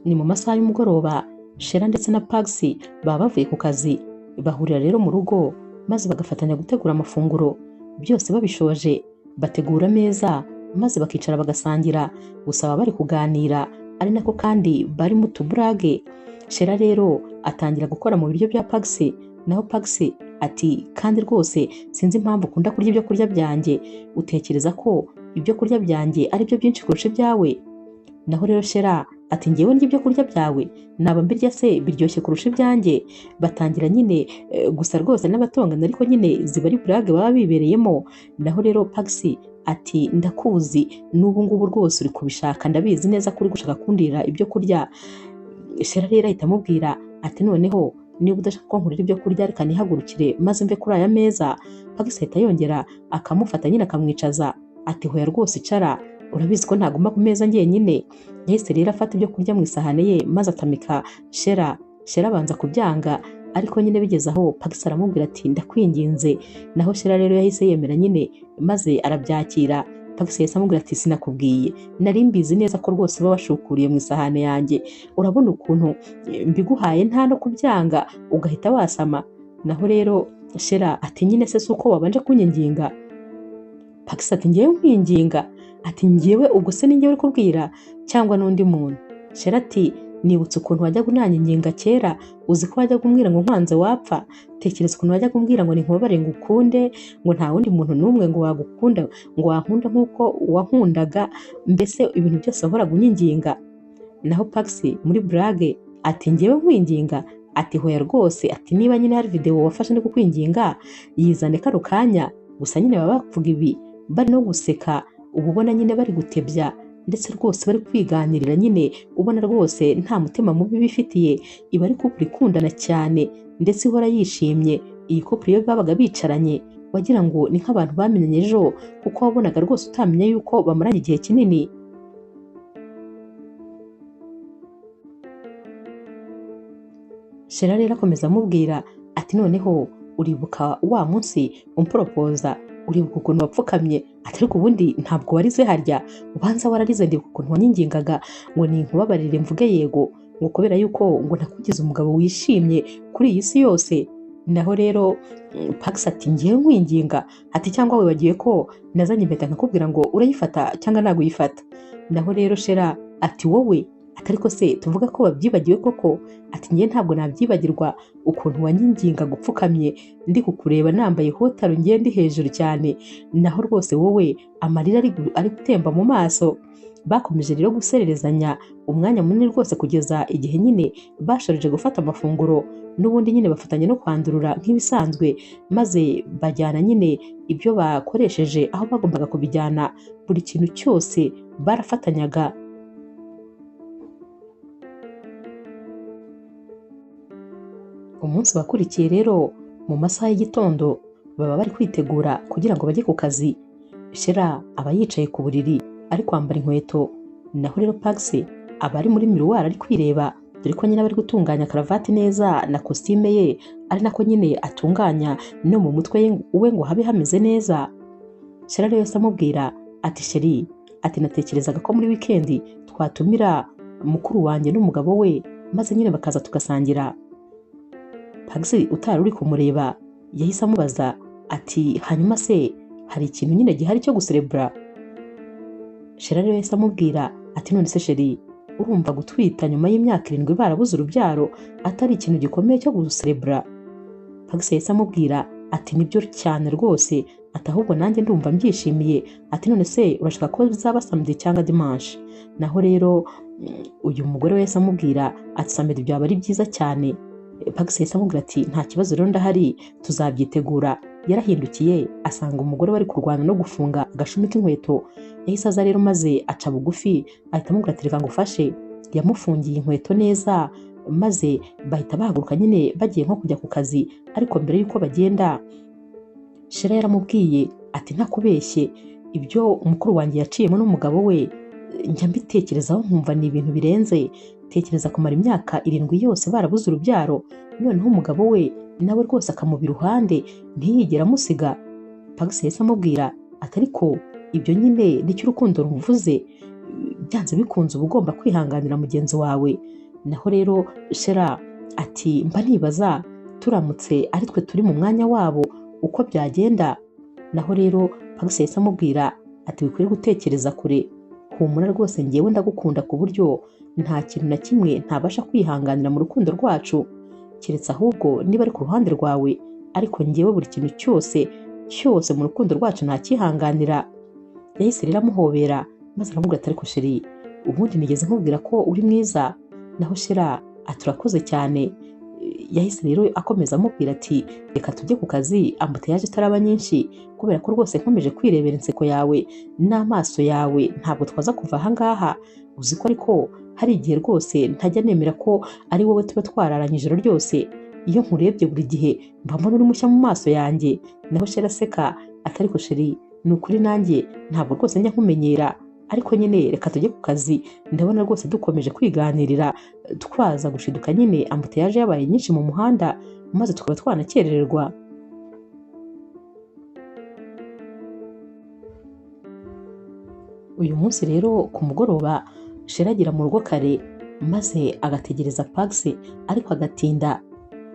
Ni mu masaha y'umugoroba Shera ndetse na Pax baba bavuye ku kazi, bahurira rero mu rugo maze bagafatanya gutegura amafunguro. Byose babishoje bategura ameza maze bakicara bagasangira, gusa baba bari kuganira ari nako kandi bari mu tuburage. Shera rero atangira gukora mu biryo bya Pax, naho Pax ati kandi rwose sinzi impamvu ukunda kurya ibyo kurya byanjye, utekereza ko ibyo kurya byanjye ari byo byinshi kurusha ibyawe? Naho rero Shera ati ngewe ndya ibyo kurya byawe, naba mbirya se biryoshye kurusha ibyanjye? Batangira nyine gusa rwose n'abatongana, ariko nyine ziba ari burage baba bibereyemo. Naho rero Pax ati ndakuzi n'ubu ngubu rwose uri kubishaka, ndabizi neza ko uri gushaka kundira ibyo kurya. Shera rero ahita amubwira ati noneho niba udashaka ko nkurira ibyo kurya reka nihagurukire maze mve kuri aya meza. Pax ahita yongera akamufata nyine akamwicaza ati hoya rwose icara, urabizi ko ntaguma ku meza njyenyine. Yahise rero afata ibyo kurya mu isahane ye maze atamika Shera. Shera abanza kubyanga, ariko nyine bigeze aho Pax aramubwira ati ndakwinginze. Naho Shera rero yahise yemera nyine maze arabyakira. Pax yahise amubwira ati sinakubwiye, nari mbizi neza ko rwose uba washukuriye mu isahane yanjye, urabona ukuntu mbiguhaye nta no kubyanga ugahita wasama. Naho rero Shera ati nyine se suko wabanje kunyinginga? Pax ati ngewe nkwinginga? Ati ngewe ubwo se ni ngewe uri kubwira cyangwa n'undi muntu? Shera ati nibutse ukuntu wajyaga unanyinginga kera, uzi ko wajyaga umbwira ngo nkwanze wapfa. Tekereza ukuntu wajyaga umbwira ngo ninkubabare ngo ukunde, ngo nta wundi muntu n'umwe ngo wagukunda, ngo wankunda nk'uko wankundaga, mbese ibintu byose wahoraga unyinginga. Naho Pax muri burage ati ngewe nkwinginga? Ati hoya rwose, ati niba nyine hari video wafashe ndi kukwinginga yizane kano kanya. Gusa nyine baba bavuga ibi bari no guseka, uba ubona nyine bari gutebya ndetse rwose bari kwiganirira, nyine ubona rwose nta mutima mubi bifitiye. Iba ari couple ikundana cyane ndetse ihora yishimye. Iyi couple iyo babaga bicaranye wagira ngo ni nk'abantu bamenyanye ejo, kuko wabonaga rwose utamenya yuko bamaranye igihe kinini. Shera rero akomeza amubwira ati noneho uribuka wa munsi umporopoza, uribuka ukuntu wapfukamye? Ati ariko ubundi ntabwo warize harya? Ubanza wararize ndibuka ukuntu wanyinginganga ngo ninkubabarire mvuge yego, ngo kubera yuko ngo nakugize umugabo wishimye kuri iyi si yose. Naho rero Pax ati ngewe nkwinginga? Ati cyangwa wibagiwe ko nazanye impeta nkakubwira ngo urayifata cyangwa ntabwo uyifata? Naho rero Shera ati wowe, ati ariko se tuvuga ko babyibagiwe koko? Ati ngewe ntabwo nabyibagirwa ukuntu wanyinginga gupfukamye ndi kukureba nambaye hotaro ngewe ndi hejuru cyane. Naho rwose wowe amarira ari gutemba mu maso. Bakomeje rero gusererezanya umwanya munini rwose kugeza igihe nyine bashoreje gufata amafunguro, n'ubundi nyine bafatanya no kwandurura nk'ibisanzwe, maze bajyana nyine ibyo bakoresheje aho bagombaga kubijyana. Buri kintu cyose barafatanyaga. Umunsi wakurikiye rero mu masaha y'igitondo baba bari kwitegura kugira ngo bajye ku kazi. Shera aba yicaye ku buriri ari kwambara inkweto, naho rero Pax aba ari muri miruwari ari kwireba, dore ko nyine bari gutunganya karavati neza na kositime ye, ari nako nyine atunganya no mu mutwe we ngo habe hameze neza. Shera rero yose amubwira ati sheri, ati natekerezaga ko muri wikendi twatumira mukuru wanjye n'umugabo we maze nyine bakaza tugasangira. Pax utari uri kumureba yahise amubaza ati hanyuma se hari ikintu nyine gihari cyo guserebura? Shera rero yahise amubwira ati none se sheri, urumva gutwita nyuma y'imyaka 7 barabuze urubyaro atari ikintu gikomeye cyo guserebura? Pax yahise amubwira ati nibyo cyane rwose, ati ahubwo nanjye ndumva mbyishimiye. Ati none se urashaka ko bizaba samedi cyangwa dimanche? Naho rero uyu mugore we yahise amubwira ati samedi byaba ari byiza cyane. Pax yahise amubwira ati nta kibazo rero ndahari, tuzabyitegura. Yarahindukiye asanga umugore bari kurwana no gufunga agashumi k'inkweto. Yahise aza rero maze aca bugufi ahita amubwira ati reka ngufashe. Yamufungiye inkweto neza maze bahita bahaguruka nyine bagiye nko kujya ku kazi. Ariko mbere yuko bagenda Shera yaramubwiye ati ntakubeshye, ibyo umukuru wanjye yaciyemo n'umugabo we njya mbitekerezaho nkumva ni ibintu birenze. Tekereza kumara imyaka 7 yose barabuze urubyaro, noneho umugabo we nawe rwose akamubira iruhande ntiyigera amusiga. Pax yahise amubwira ati ariko ibyo nyine nicyo urukundo ruvuze, byanze bikunze uba ugomba kwihanganira mugenzi wawe. Naho rero Shera ati mba nibaza turamutse ari twe turi mu mwanya wabo uko byagenda. Naho rero Pax yahise amubwira ati wikwiye gutekereza kure, humura rwose ngewe ndagukunda ku buryo nta kintu na kimwe ntabasha kwihanganira mu rukundo rwacu, keretse ahubwo niba ari ku ruhande rwawe, ariko ngewe buri kintu cyose mu rukundo rwacu ntakihanganira. Yahise rero amuhobera maze aramubwira ati ariko Sheri, ubundi nigeze nkubwira ko uri mwiza. Naho Shera ati urakoze cyane. Yahise rero akomeza amubwira ati reka tujye ku kazi ambutiyaje itaraba nyinshi, kubera ko rwose nkomeje kwirebera inseko yawe n'amaso yawe ntabwo twaza kuva aha ngaha. Uzi ko ariko hari igihe rwose ntajya nemera ko ari wowe tuba twararanye ijoro ryose, iyo nkurebye buri gihe mba mbona uri mushya mu maso yanjye. Naho Shera aseka ati ariko Sheri, ni ukuri nanjye ntabwo rwose njya nkumenyera, ariko nyine reka tujye ku kazi, ndabona rwose dukomeje kwiganirira twaza gushiduka nyine ambutiyaje yabaye nyinshi mu muhanda maze tukaba twanakerererwa. Uyu munsi rero ku mugoroba Shera agera mu rugo kare maze agategereza Pax, ariko agatinda.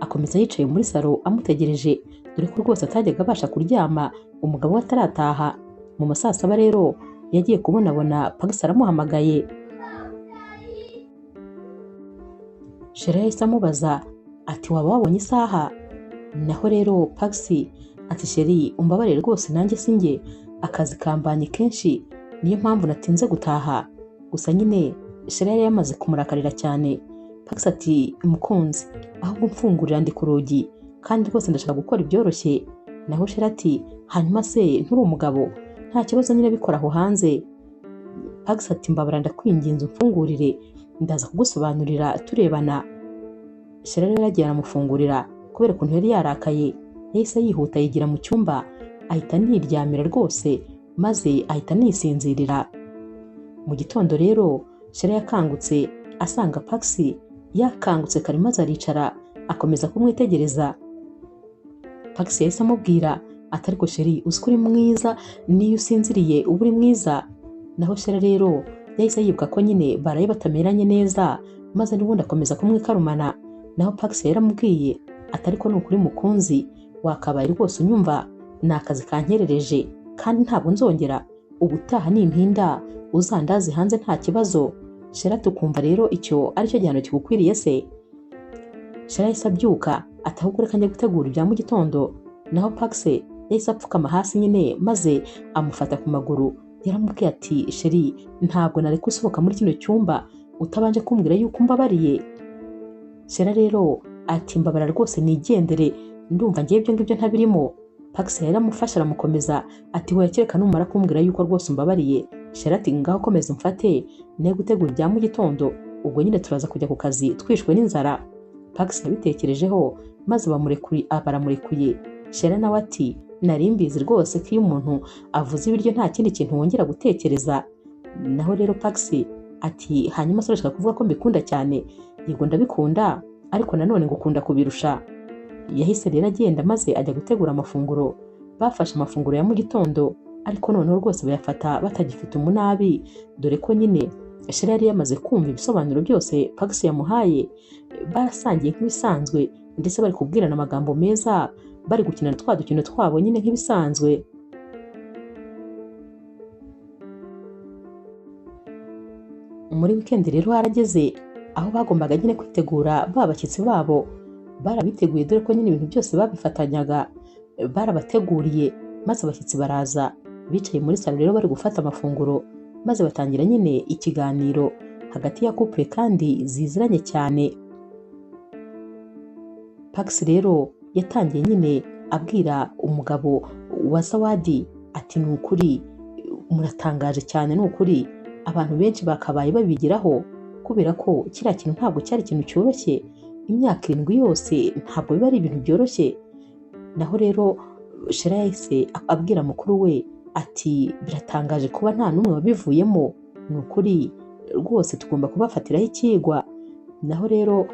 Akomeza yicaye muri salo amutegereje, dore ko rwose atajyaga abasha kuryama umugabo we atarataha. Mu ma saa saba rero yagiye kubonabona Pax aramuhamagaye. Shera yahise amubaza ati waba wabonye isaha? Naho rero Pax ati Sheri, umbabarire rwose nanjye sinjye, akazi kambanye kenshi niyo mpamvu natinze gutaha. Gusa nyine Shera yari yamaze kumurakarira cyane. Pax ati mukunzi, ahubwo mfungurira ndi ku rugi kandi rwose ndashaka gukora ibyoroshye. Naho Shera ati hanyuma se nturi umugabo? Nta kibazo nyine bikora aho hanze. Pax ati mbabara ndakwinginze umfungurire, ndaza kugusobanurira turebana. Shera rero yagiye aramufungurira kubera ukuntu yari yarakaye. Yahise yihuta yigira mu cyumba ahita niryamira rwose maze ahita nisinzirira. Mu gitondo rero Shera yakangutse asanga Pax yakangutse kare maze aricara akomeza kumwitegereza. Pax yahise amubwira ati ariko Sheri, uzi ko uri mwiza niyo usinziriye uba uri mwiza. Naho Shera rero yahise yibuka ko nyine baraye batameranye neza maze n'ubundi akomeza kumwikarumana. Naho Pax yaramubwiye ati ariko ni ukuri mukunzi, wakabaye rwose unyumva, ni akazi kankerereje kandi ntabwo nzongera, ubutaha nimpinda uzandaze hanze nta kibazo. Shera tukumva rero icyo aricyo gihano kigukwiriye se? Shera yahise abyuka ati ahubwo reka njye gutegura ibya mu gitondo. Naho Pax yahise apfukama hasi nyine maze amufata ku maguru. Yaramubwiye ati Sheri, ntabwo nareka usohoka muri kino cyumba utabanje kumbwira yuko umbabariye. Shera rero ati mbabara rwose nigendere, ndumva ngiye ibyo ngibyo ntabirimo. Pax yaramufasha aramukomeza ati wowe kereka numara kumbwira yuko rwose umbabariye. Shera ati ngaho komeza umfate ne gutegura ibya mu gitondo, ubwo nyine turaza kujya ku kazi twishwe n'inzara. Pax yabitekerejeho maze baramurekuye. Shera nawe ati nari mbizi rwose ko iyo umuntu avuze ibiryo nta kindi kintu wongera gutekereza. Naho rero Pax ati hanyuma se urashaka kuvuga ko mbikunda cyane? Yego ndabikunda, ariko nanone ngukunda kubirusha. Yahise rero agenda maze ajya gutegura amafunguro. Bafashe amafunguro ya mu gitondo, ariko noneho rwose bayafata batagifite umunabi, dore ko nyine Shera yari yamaze kumva ibisobanuro byose Pax yamuhaye. Barasangiye nk'ibisanzwe ndetse bari kubwirana amagambo meza, bari gukina twa dukino twabo nyine nk'ibisanzwe. Muri weekend rero harageze aho bagombaga nyine kwitegura babashyitsi babo. Barabiteguye dore ko nyine ibintu byose babifatanyaga, barabateguriye maze abashyitsi baraza. Bicaye muri salo rero bari gufata amafunguro maze batangira nyine ikiganiro hagati ya couple kandi ziziranye cyane. Pax rero yatangiye nyine abwira umugabo wa Zawadi ati ni ukuri muratangaje cyane, ni ukuri abantu benshi bakabaye babigiraho, kubera ko kiriya kintu ntabwo cyari ikintu cyoroshye. Imyaka 7 yose ntabwo biba ari ibintu byoroshye. Naho rero Shera yahise abwira mukuru we ati biratangaje kuba nta n'umwe wabivuyemo, ni ukuri rwose tugomba kubafatiraho ikigwa. Naho rero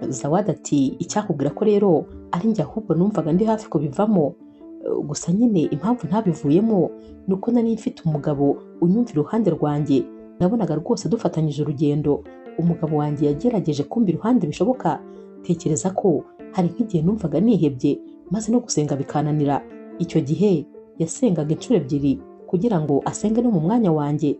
Zawadi ati icyakubwira ko rero ari njye ahubwo numvaga ndi hafi kubivamo, gusa nyine impamvu ntabivuyemo nuko nari mfite umugabo unyumvira iruhande rwanjye nabonaga rwose dufatanyije urugendo. Umugabo wanjye yagerageje kumva iruhande bishoboka. Tekereza ko hari nk'igihe numvaga nihebye maze no gusenga bikananira. Icyo gihe yasengaga inshuro ebyiri kugira ngo asenge no mu mwanya wanjye.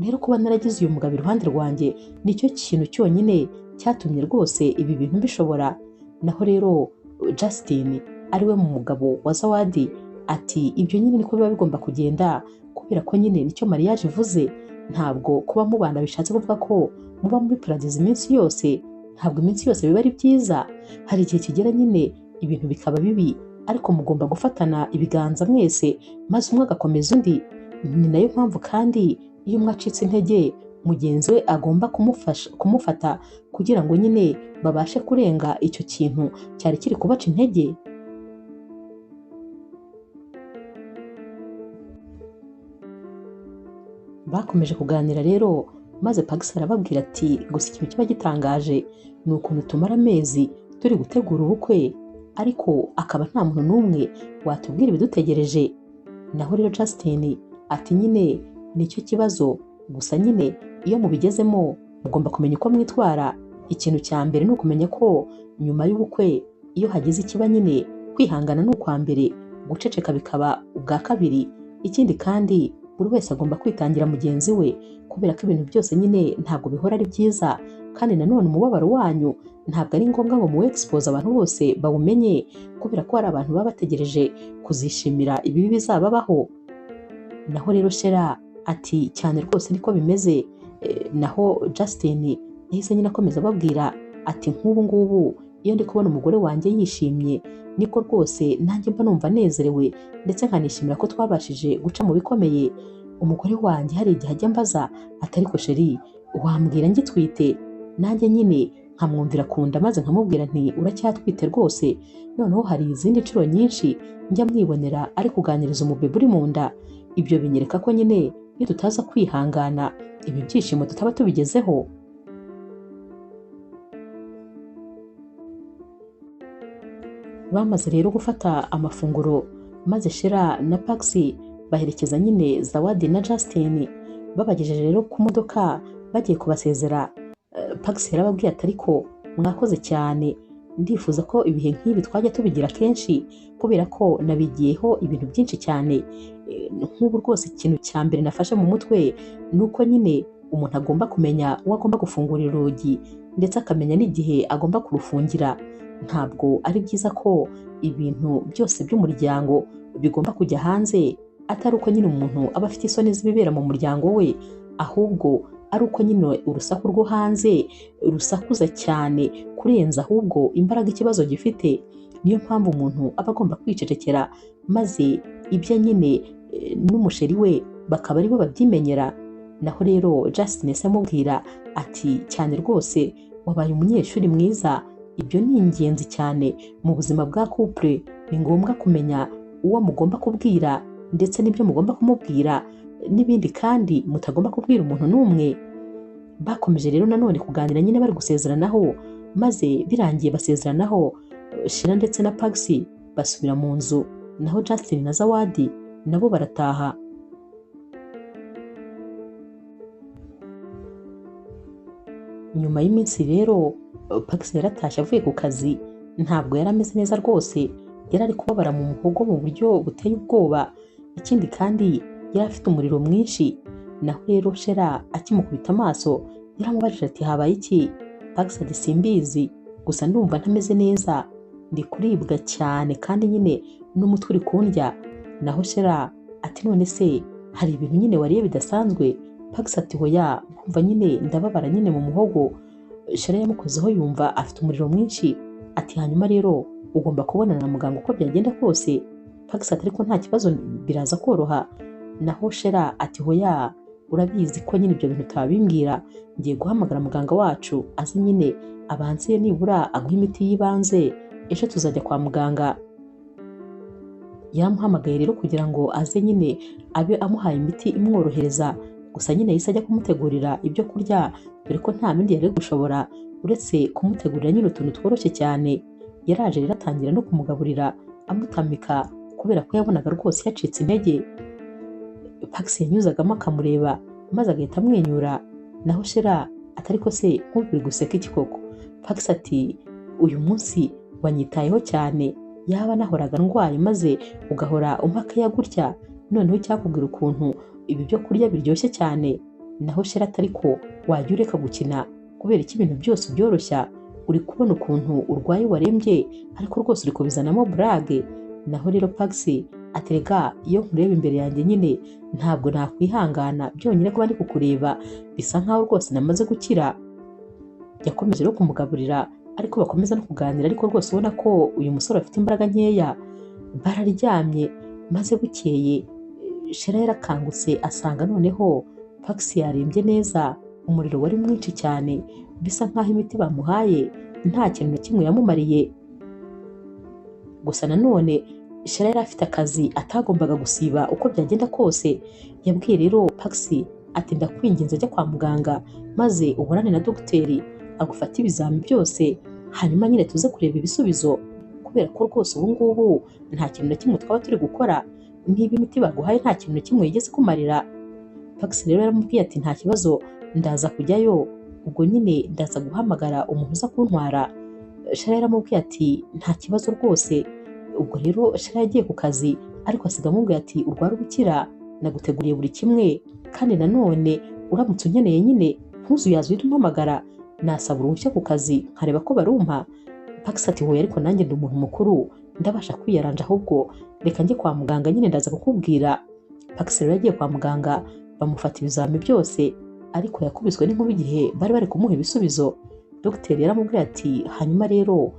Rero kuba naragize uyu mugabo iruhande rwanjye nicyo kintu cyonyine cyatumye rwose ibi bintu mbishobora. Naho rero Justin ariwe mu mugabo wa Zawadi ati ibyo nyine niko biba bigomba kugenda, kubera ko nyine nicyo mariage ivuze. Ntabwo kuba mubana bishatse kuvuga ko muba muri paradizo iminsi yose. Ntabwo iminsi yose biba ari byiza. Hari igihe kigera nyine ibintu bikaba bibi, ariko mugomba gufatana ibiganza mwese maze umwe agakomeza undi. Ni nayo mpamvu kandi iyo umwe acitse intege mugenzi we agomba kumufata kugira ngo nyine babashe kurenga icyo kintu cyari kiri kubaca intege. Bakomeje kuganira rero, maze Pax arababwira ati gusa ikintu kiba gitangaje ni ukuntu tumara amezi turi gutegura ubukwe ariko akaba nta muntu n'umwe watubwira ibidutegereje. Naho rero Justin ati nyine nicyo kibazo, gusa nyine iyo mubigezemo mugomba kumenya uko mwitwara. Ikintu cya mbere ni ukumenya ko nyuma y'ubukwe iyo hagize ikiba nyine kwihangana ni ukwa mbere, guceceka bikaba ubwa kabiri. Ikindi kandi buri wese agomba kwitangira mugenzi we, kubera ko ibintu byose nyine ntabwo bihora ari byiza. Kandi nanone umubabaro wanyu ntabwo ari ngombwa ngo mu expose abantu bose bawumenye, kubera ko hari abantu baba bategereje kuzishimira ibibi bizababaho. Naho rero Shera ati cyane rwose niko bimeze. Naho Justin yahise nyine akomeza ababwira ati nk'ubu ngubu iyo ndi kubona umugore wanjye yishimye niko rwose nanjye mba numva nezerewe, ndetse nkanishimira ko twabashije guca mu bikomeye. Umugore wanjye hari igihe ajya mbaza ati ariko Sheri wambwira ngitwite? Nanjye nyine nkamwumvira ku nda maze nkamubwira nti uracyatwite rwose. Noneho hari izindi nshuro nyinshi njya mwibonera ari kuganiriza umubebe uri mu nda. Ibyo binyereka ko nyine iyo tutaza kwihangana ibi byishimo tutaba tubigezeho. Bamaze rero gufata amafunguro, maze Shera na Pax baherekeza nyine Zawadi na Justin. Babagejeje rero ku modoka bagiye kubasezera, Pax yarababwiye ati ariko mwakoze cyane, ndifuza ko ibihe nk'ibi twajya tubigira kenshi, kubera ko nabigiyeho ibintu byinshi cyane. Nk'ubu rwose ikintu cya mbere nafashe mu mutwe ni uko nyine umuntu agomba kumenya uwo agomba gufungurira urugi, ndetse akamenya n'igihe agomba kurufungira. Ntabwo ari byiza ko ibintu byose by'umuryango bigomba kujya hanze, atari uko nyine umuntu aba afite isoni z'ibibera mu muryango we, ahubwo ari uko nyine urusaku rwo hanze rusakuza cyane kurenza ahubwo imbaraga ikibazo gifite. Niyo mpamvu umuntu aba agomba kwicecekera, maze ibyo nyine n'umusheri we bakaba aribo babyimenyera. Naho rero Justin amubwira ati cyane rwose wabaye umunyeshuri mwiza. Ibyo ni ingenzi cyane mu buzima bwa couple. Ni ngombwa kumenya uwo mugomba kubwira ndetse n'ibyo mugomba kumubwira, n'ibindi kandi mutagomba kubwira umuntu n'umwe. Bakomeje rero nanone kuganira nyine bari gusezeranaho, maze birangiye basezeranaho Shera ndetse na Pax basubira mu nzu. Naho Justin na Zawadi nabo barataha. Nyuma y'iminsi rero Pax yaratashye avuye ku kazi. Ntabwo yari ameze neza rwose, yari ari kubabara mu muhogo mu buryo buteye ubwoba. Ikindi kandi yari afite umuriro mwinshi. Naho rero Shera akimukubita amaso yaramubajije ati habaye iki? Pax ati simbizi, gusa ndumva ntameze neza, ndi kuribwa cyane kandi nyine n'umutwe uri kundya. Naho Shera ati none se hari ibintu nyine wariye bidasanzwe? Pax ati hoya, kumva nyine ndababara nyine mu muhogo. Shera yamukozeho yumva afite umuriro mwinshi. Ati hanyuma rero ugomba kubonana na muganga uko byagenda kose. Pax ati ariko nta kibazo biraza koroha. Naho Shera ati hoya, urabizi ko nyine ibyo bintu utabimbwira. Ngiye guhamagara muganga wacu aze nyine abanze nibura aguha imiti y'ibanze, ejo tuzajya kwa muganga. Yamuhamagaye rero kugira ngo aze nyine abe amuhaye imiti imworohereza. Gusa nyine yahise ajya kumutegurira ibyo kurya, dore ko nta bindi yari gushobora uretse kumutegurira nyine utuntu tworoshye cyane. Yaraje rero atangira no kumugaburira amutamika, kubera ko yabonaga rwose yacitse intege. Pax yanyuzagamo akamureba maze agahita amwenyura. Naho Shera ati ariko se nk'uri guseka iki koko? Pax ati uyu munsi wanyitayeho cyane, yaba nahoraga ndwaye maze ugahora umpakaya gutya, noneho cyakubwira ukuntu ibi byo kurya biryoshye cyane. Naho Shera ati ariko wajya ureka gukina kubera iki ibintu byose byoroshya, uri kubona ukuntu urwaye warembye ariko rwose uri kubizanamo burage. Naho rero Pax ati rega iyo nkureba imbere yanjye nyine ntabwo nakwihangana, byonyine kuba ndi kukureba bisa nkaho rwose namaze gukira. Yakomeje no kumugaburira ariko bakomeza no kuganira, ariko rwose ubona ko uyu musore afite imbaraga nkeya. Bararyamye maze bukeye Shera yarakangutse asanga noneho Pax yarembye neza, umuriro wari mwinshi cyane, bisa nkaho imiti bamuhaye nta kintu na kimwe yamumariye. Gusa nanone Shera yari afite akazi atagombaga gusiba uko byagenda kose. Yabwiye rero Pax ati ndakwinginze ajya kwa muganga maze ubonane na dogiteri agufata ibizami byose, hanyuma nyine tuze kureba ibisubizo, kubera ko rwose ubu ngubu nta kintu na kimwe twaba turi gukora, niba imiti baguhaye nta kintu na kimwe yigeze kumarira. Pax rero yaramubwiye ati nta kibazo ndaza kujyayo, ubwo nyine ndaza guhamagara umuntu uza kuntwara. Shera yaramubwiye ati nta kibazo rwose. Ubwo rero Shera yagiye ku kazi ariko asiga amubwiye ati urwara ubukira, naguteguriye buri kimwe, kandi nanone uramutse unkeneye nyine ntuzuyaze uhita umpamagara, nasaba uruhushya ku kazi nkareba ko barumpa. Pax ati hoya ariko nanjye ndi umuntu mukuru ndabasha kwiyaranja, ahubwo reka njye kwa muganga nyine ndaza kukubwira. Pax rero yagiye kwa muganga bamufata ibizami byose, ariko yakubiswe n'inkuba igihe bari bari kumuha ibisubizo. Dogiteri yaramubwiye ati hanyuma rero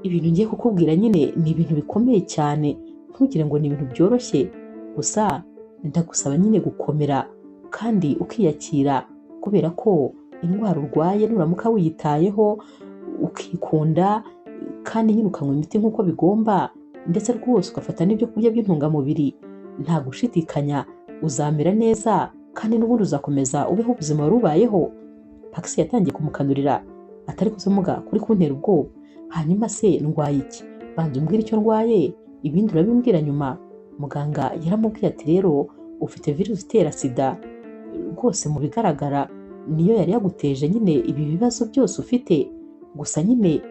ibintu ngiye kukubwira nyine ni ibintu bikomeye cyane, ntugire ngo ni ibintu byoroshye, gusa ndagusaba nyine gukomera kandi ukiyakira, kubera ko indwara urwaye nuramuka wiyitayeho ukikunda kandi nyine ukanywa imiti nk'uko bigomba, ndetse rwose ugafata n'ibyo kurya by'intungamubiri, nta gushidikanya uzamera neza kandi n'ubundi uzakomeza ubeho ubuzima wari ubayeho. Pax yatangiye kumukanurira atari kuzimuga kuri kuntera ubwoba, hanyuma se ndwaye iki? Banza umbwire icyo ndwaye ibindi urabimbwira nyuma. Muganga yaramubwiye ati rero ufite virusi itera sida, rwose mu bigaragara niyo yari yaguteje nyine ibi bibazo byose ufite, gusa nyine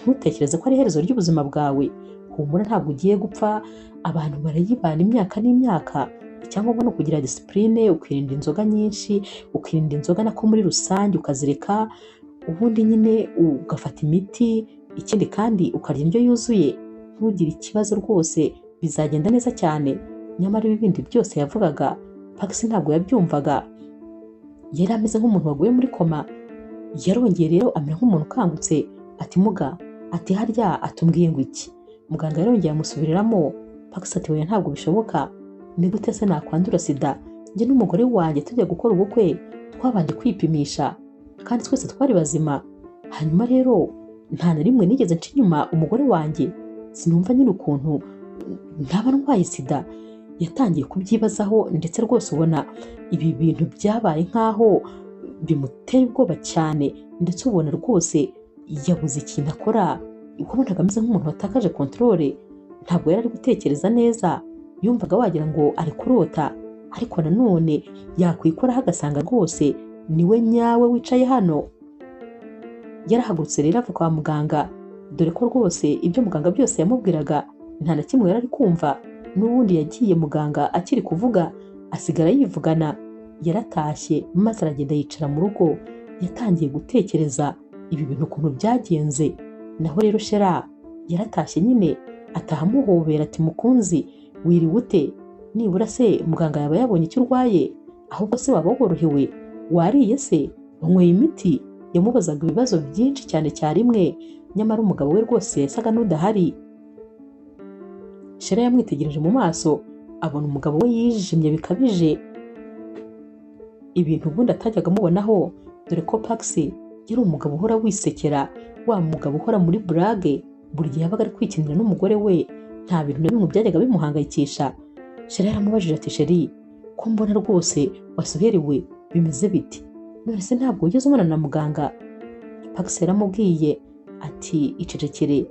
ntutekereze ko ari iherezo ry'ubuzima bwawe. Humura ntabwo ugiye gupfa, abantu barayibana imyaka n'imyaka, icyangombwa ni ukugira disipurine, ukirinda inzoga nyinshi, ukirinda inzoga nako muri rusange ukazireka, ubundi nyine ugafata imiti, ikindi kandi ukarya indyo yuzuye, ntugire ikibazo rwose bizagenda neza cyane. Nyamara ibi bindi byose yavugaga Pax ntabwo yabyumvaga, yari ameze nk'umuntu waguye muri koma. Yarongeye rero amera nk'umuntu ukangutse ati muga ati harya atumbwiye ngo iki? Muganga yarongeye amusubiriramo. Pax ati oya ntabwo bishoboka, ni gute se nakwandura sida? Njye n'umugore wanjye tujya gukora ubukwe twabanje kwipimisha kandi twese twari bazima, hanyuma rero nta na rimwe nigeze nca inyuma umugore wanjye, sinumva nyine ukuntu ntaba ndwaye sida. Yatangiye kubyibazaho ndetse rwose ubona ibi bintu byabaye nkaho bimuteye ubwoba cyane, ndetse ubona rwose yabuze ikintu akora, ubonaga ameze nk'umuntu watakaje kontorore, ntabwo yari ari gutekereza neza, yumvaga wagira ngo ari kurota, ariko nanone yakwikoraho agasanga rwose niwe nyawe wicaye hano. Yarahagurutse rero ava kwa muganga, dore ko rwose ibyo muganga byose yamubwiraga nta na kimwe yari ari kumva. N'ubundi yagiye muganga akiri kuvuga asigara yivugana. Yaratashye maze aragenda yicara mu rugo, yatangiye gutekereza ibi bintu ukuntu byagenze. Naho rero Shera yaratashye nyine ataha amuhobera ati mukunzi wiriwe ute? Nibura se muganga yaba yabonye icyo urwaye? Ahubwo se waba worohewe? Wariye se? Wanyweye imiti? Yamubazaga ibibazo byinshi cyane cyarimwe, nyamara umugabo we rwose yasaga n'udahari. Shera yamwitegereje mu maso abona umugabo we yijimye bikabije, ibintu ubundi atajyaga amubonaho, dore ko Pax yari umugabo uhora wisekera, wa mugabo uhora muri burage, buri gihe yabaga ari kwikinira n'umugore we, nta bintu na bimwe byajyaga bimuhangayikisha. Shera yaramubajije ati sheri ko mbona rwose wasuherewe, bimeze biti? None se ntabwo wigeze umubona na muganga? Pax yaramubwiye ati icecekere,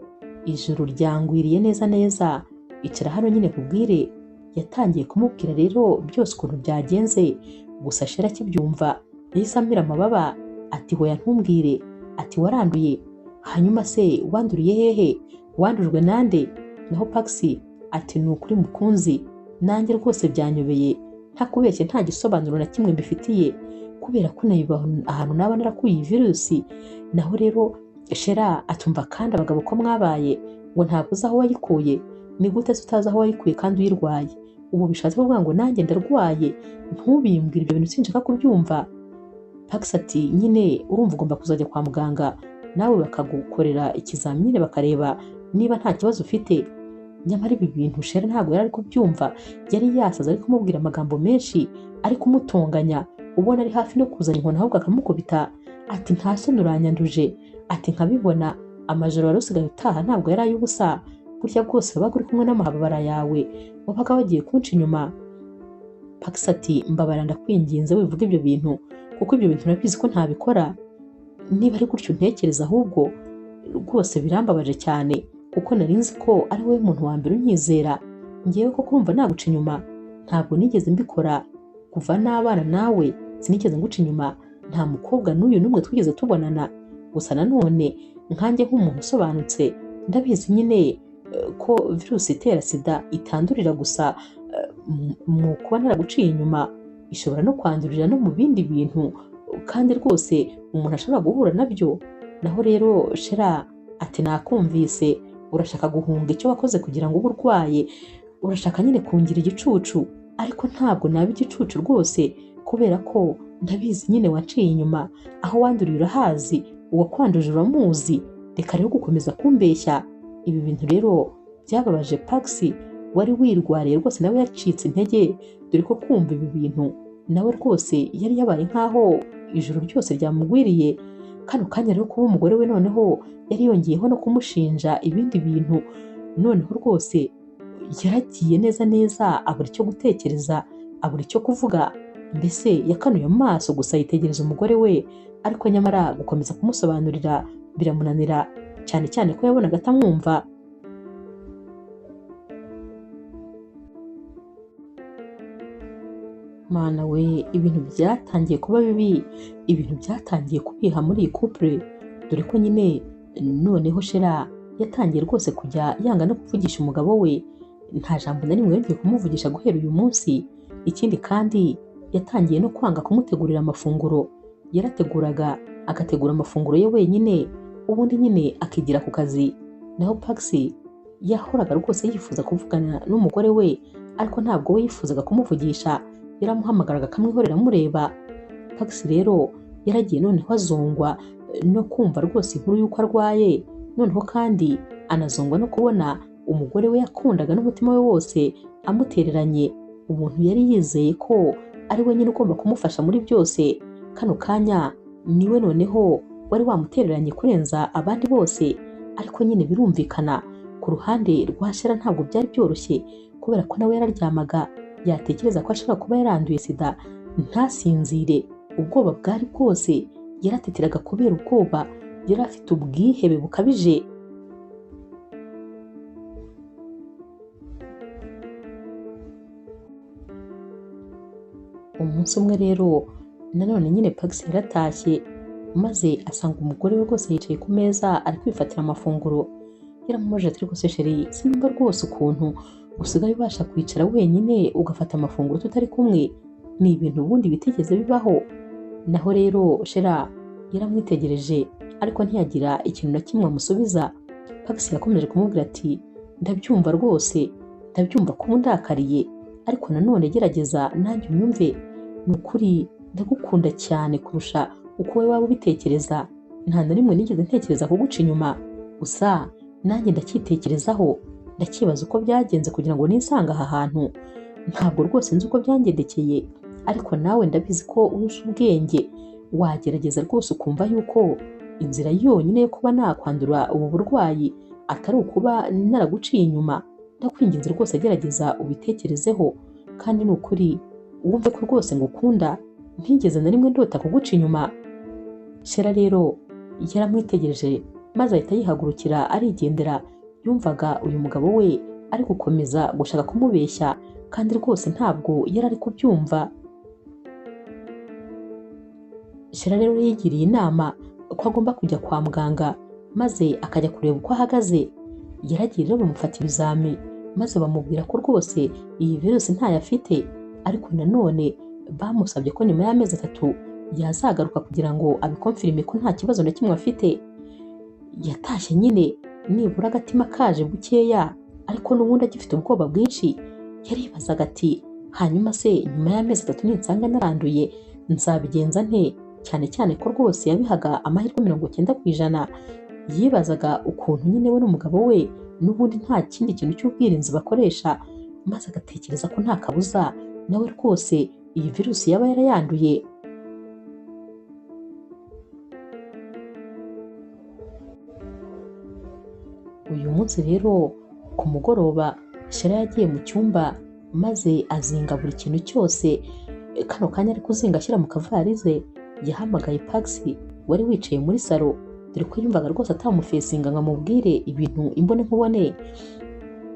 ijuru ryangwiriye neza neza, icara hano nyine kubwire. Yatangiye kumubwira rero byose ukuntu byagenze, gusa Shera akibyumva yahise amira amababa ati hoya ntumbwire, ati waranduye, hanyuma se wanduriye hehe, wandujwe nande? Naho Paxi ati ni ukuri mukunzi, nanjye rwose byanyobeye, ntakubeshye nta gisobanuro na kimwe mbifitiye, kubera ko nayibaho ahantu naba narakuye iyi virusi. Naho rero Shera atumva kandi abagabo ko mwabaye ngo ntabwo uzi aho wayikuye, ni gute se utazi aho wayikuye kandi uyirwaye? Ubu bishatse kuvuga ngo nanjye ndarwaye, ntubimbwire ibyo bintu sinshaka kubyumva. Pax ati nyine urumva ugomba kuzajya kwa muganga nawe bakagukorera ikizamini bakareba niba nta kibazo ufite. Nyamara ibi bintu Shera ntabwo yari ari kubyumva, yari yasaze ari kumubwira amagambo menshi ari kumutonganya, ubona ari hafi no kuzana inkoni ahubwo akamukubita. Ati nta soni uranyanduje, ati nkabibona amajoro wari usigaye utaha ntabwo yari ay'ubusa, burya bwose wabaga uri kumwe n'amahabara yawe wabaga wagiye kunca inyuma. Pax ati mbabara ndakwinginze wivuga ibyo bintu, kuko ibyo bintu nabizi ko ntabikora. Niba ari gutyo ntekereza ahubwo rwose birambabaje cyane, kuko nari nzi ko ari wowe muntu wa mbere unyizera. Ngewe ko kumva naguca inyuma ntabwo nigeze mbikora, kuva n'abana nawe sinigeze nguca inyuma, nta mukobwa n'uyu n'umwe twigeze tubonana. Gusa nanone nkanjye nk'umuntu usobanutse ndabizi nyine ko virusi itera sida itandurira gusa mu kuba naraguciye inyuma, ishobora no kwandurira no mu bindi bintu kandi rwose umuntu ashobora guhura nabyo. Naho rero Shera ati nakumvise, urashaka guhunga icyo wakoze kugira ngo ube urwaye, urashaka nyine kungira igicucu, ariko ntabwo naba igicucu rwose, kubera ko ndabizi nyine waciye inyuma, aho wanduriye urahazi, uwakwanduje uramuzi, reka rero gukomeza kumbeshya. Ibi bintu rero byababaje Paxi wari wirwariye rwose, nawe yacitse intege, dore ko kumva ibi bintu nawe rwose yari yabaye nkaho ijoro ryose ryamugwiriye. Kano kanya rero kuba umugore we noneho yari yongeyeho no kumushinja ibindi bintu, noneho rwose yaragiye neza neza abura icyo gutekereza, abura icyo kuvuga, mbese yakanuye amaso gusa yitegereza umugore we, ariko nyamara gukomeza kumusobanurira biramunanira, cyane cyane ko yabonaga atamwumva. Mana we, ibintu byatangiye kuba bibi, ibintu byatangiye kubiha muri iyi couple, dore ko nyine noneho Shera yatangiye rwose kujya yanga no kuvugisha umugabo we, nta jambo na rimwe yongeye kumuvugisha guhera uyu munsi. Ikindi kandi yatangiye no kwanga kumutegurira amafunguro, yarateguraga agategura amafunguro ye wenyine, ubundi nyine akigira ku kazi. Naho Paxi yahoraga rwose yifuza kuvugana n'umugore we, ariko ntabwo we yifuzaga kumuvugisha, yaramuhamagaraga akamwihorera amureba. Paxi rero yaragiye noneho azongwa no kumva rwose inkuru y'uko arwaye, noneho kandi anazongwa no kubona umugore we yakundaga n'umutima we wose amutereranye, umuntu yari yizeye ko ari we nyine ugomba kumufasha muri byose. Kano kanya niwe noneho wari wamutereranye kurenza abandi bose, ariko nyine birumvikana ku ruhande rwa Shera ntabwo byari byoroshye, kubera ko nawe yararyamaga, yatekereza ko ashobora kuba yaranduye sida ntasinzire, ubwoba bwari bwose, yarateteraga kubera ubwoba, yari afite ubwihebe bukabije. Umunsi umwe rero nanone nyine Paxi yaratashye, maze asanga umugore we rwose yicaye ku meza ari kwifatira amafunguro. Yaramubajije ati rwose Sheri, sinumva rwose ukuntu usigaye ubasha kwicara wenyine ugafata amafunguro tutari kumwe, ni ibintu ubundi bitigeze bibaho. Naho rero Shera yaramwitegereje ariko ntiyagira ikintu na kimwe amusubiza. Paxi yakomeje kumubwira ati ndabyumva rwose, ndabyumva ko undakariye, ariko nanone gerageza nanjye unyumve, ni ukuri ndagukunda cyane kurusha uko wowe waba ubitekereza, nta na rimwe nigeze ntekereza kuguca inyuma, gusa nanjye ndacyitekerezaho, ndakibaza uko byagenze kugira ngo nisanga aha hantu. Ntabwo rwose nzi uko byangendekeye, ariko nawe ndabizi ko urusha ubwenge, wagerageza rwose ukumva yuko inzira yonyine yo kuba nakwandura ubu burwayi atari ukuba naraguciye inyuma. Ndakwinginze rwose gerageza ubitekerezeho, kandi ni ukuri wumve ko rwose ngukunda, ntigeze na rimwe ndota kuguca inyuma. Shera rero yaramwitegereje maze ahita yihagurukira arigendera. Yumvaga uyu mugabo we ari gukomeza gushaka kumubeshya, kandi rwose ntabwo yari ari kubyumva. Shira rero yigiriye inama ko agomba kujya kwa muganga maze akajya kureba uko ahagaze. Yaragiye rero bamufata ibizami maze bamubwira ko rwose iyi virusi ntayo afite, ariko nanone bamusabye ko nyuma y'amezi 3 yazagaruka kugira ngo abikonfirime ko nta kibazo na kimwe afite. Yatashye nyine nibura agatima kaje bukeya, ariko n'ubundi agifite ubwoba bwinshi. Yaribazaga ati hanyuma se nyuma y'amezi 3 ninsanga naranduye nzabigenza nte, cyane cyane ko rwose yabihaga amahirwe 90%. Yibazaga ukuntu nyine we n'umugabo we n'ubundi nta kindi kintu cy'ubwirinzi bakoresha, maze agatekereza ko nta kabuza nawe rwose iyi virusi yaba yarayanduye. Uyu munsi rero ku mugoroba Shira yagiye mu cyumba maze azinga buri kintu cyose. Kano kanya ari kuzinga ashyira mu kavarize, yahamagaye Paxi wari wicaye muri salo, dore ko yumvaga rwose atamufesinga ngo amubwire ibintu imbone nkubone.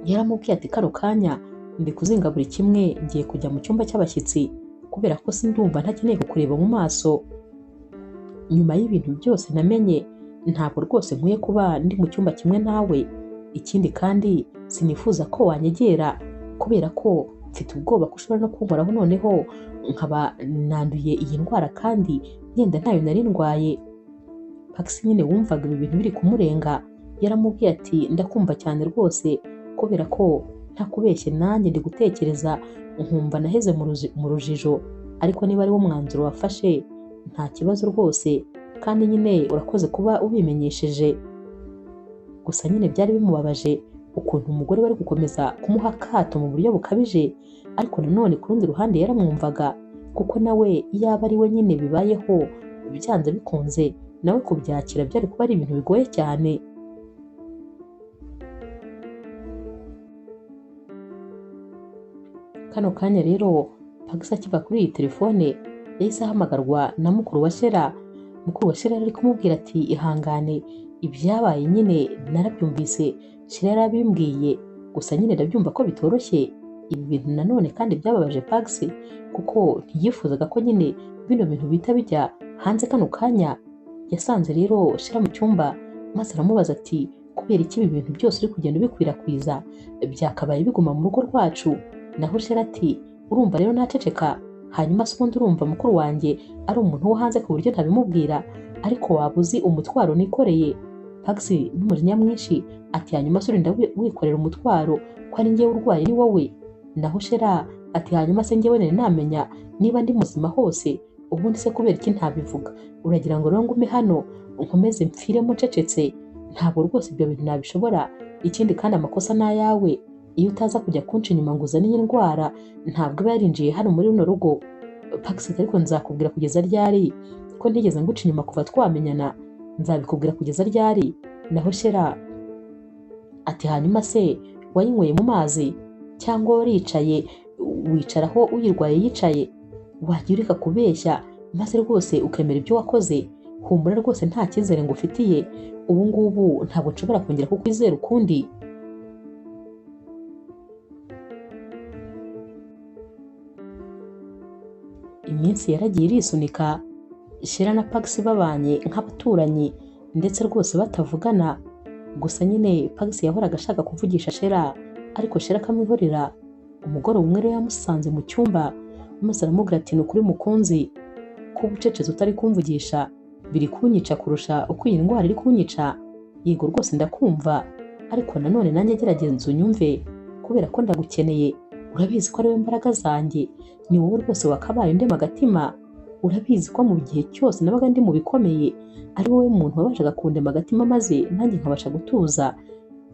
Yaramubwiye ati kano kanya ndi kuzinga buri kimwe, ngiye kujya mu cyumba cy'abashyitsi kubera ko sindumva ntakeneye kukureba mu maso. Nyuma y'ibintu byose namenye, ntabwo rwose nkwiye kuba ndi mu cyumba kimwe nawe. Ikindi kandi sinifuza ko wanyegera kubera ko mfite ubwoba ko ushobora no kunkoraho noneho nkaba nanduye iyi ndwara kandi yenda ntayo nari ndwaye. Paxi nyine wumvaga ibi bintu biri kumurenga, yaramubwiye ati ndakumva cyane rwose, kubera ko ntakubeshye nanjye ndi gutekereza nkumva naheze mu rujijo, ariko niba ari wo mwanzuro wafashe nta kibazo rwose, kandi nyine urakoze kuba ubimenyesheje. Gusa nyine byari bimubabaje ukuntu umugore bari gukomeza kumuha akato mu buryo bukabije, ariko nanone ku rundi ruhande yaramwumvaga kuko nawe yaba ari we nyine bibayeho byanze bikunze nawe kubyakira byari kuba ari ibintu bigoye cyane. Kano kanya rero Paxi akiva kuri iyi telefone yahise ahamagarwa na mukuru wa Shira. Mukuru wa Shira ari kumubwira ati ihangane, ibyabaye nyine narabyumvise, Shira yarabimbwiye, gusa nyine ndabyumva ko bitoroshye ibi bintu nanone kandi byababaje Paxi kuko ntiyifuzaga ko nyine bino bintu bita bijya hanze. Kano kanya yasanze rero Shira mu cyumba maze aramubaza ati kubera iki ibi bintu byose uri kugenda ubikwirakwiza, byakabaye biguma mu rugo rwacu? Naho Shira ati urumva rero naceceka, hanyuma se ubundi urumva mukuru wanjye ari umuntu wo hanze ku buryo ntabimubwira, ariko waba uzi umutwaro nikoreye? Paxi n'umujinya mwinshi ati hanyuma se urinda wikorera umutwaro ko ari njyewe urwaye ni wowe? Naho Shira ati hanyuma se njyewe nari namenya niba ndi muzima hose? Ubundi se kubera iki ntabivuga? Uragira ngo rero ngume hano nkomeze mpfiremo ncecetse? Ntabwo rwose ibyo bintu nabishobora. Ikindi kandi amakosa ni ayawe, iyo utaza kujya kunca inyuma ngo uzane iyi ndwara ntabwo iba yarinjiye hano muri runo rugo. Paxi ariko nzakubwira kugeza ryari ko ntigeze nguca inyuma kuva twamenyana? Nzabikubwira kugeza ryari? Naho Shira ati hanyuma se wayinyweye mu mazi cyangwa waricaye wicaraho uyirwaye yicaye? Wajya ureka kubeshya maze rwose ukemera ibyo wakoze? Humura rwose nta cyizere ngo ufitiye, ubu ngubu ntabwo nshobora kongera kukwizera ukundi. Iminsi yaragiye irisunika, Shira na Paxi babanye nk'abaturanyi ndetse rwose batavugana. Gusa nyine Paxi yahoraga ashaka kuvugisha Shira, ariko Shira akamwihorera. Umugoroba umwe rero yamusanze mu cyumba maze aramubwira ati ni ukuri mukunzi, ko ubucecetse utari kumvugisha biri kunyica kurusha uko iyi ndwara iri kunyica. Yego rwose ndakumva, ariko nanone nanjye gerageza unyumve kubera ko ndagukeneye. Urabizi ko ari we mbaraga zanjye, ni wowe rwose wakabaye undema agatima. Urabizi ko mu gihe cyose nabaga ndi mu bikomeye ari wowe muntu wabashaga kundema agatima maze nanjye nkabasha gutuza.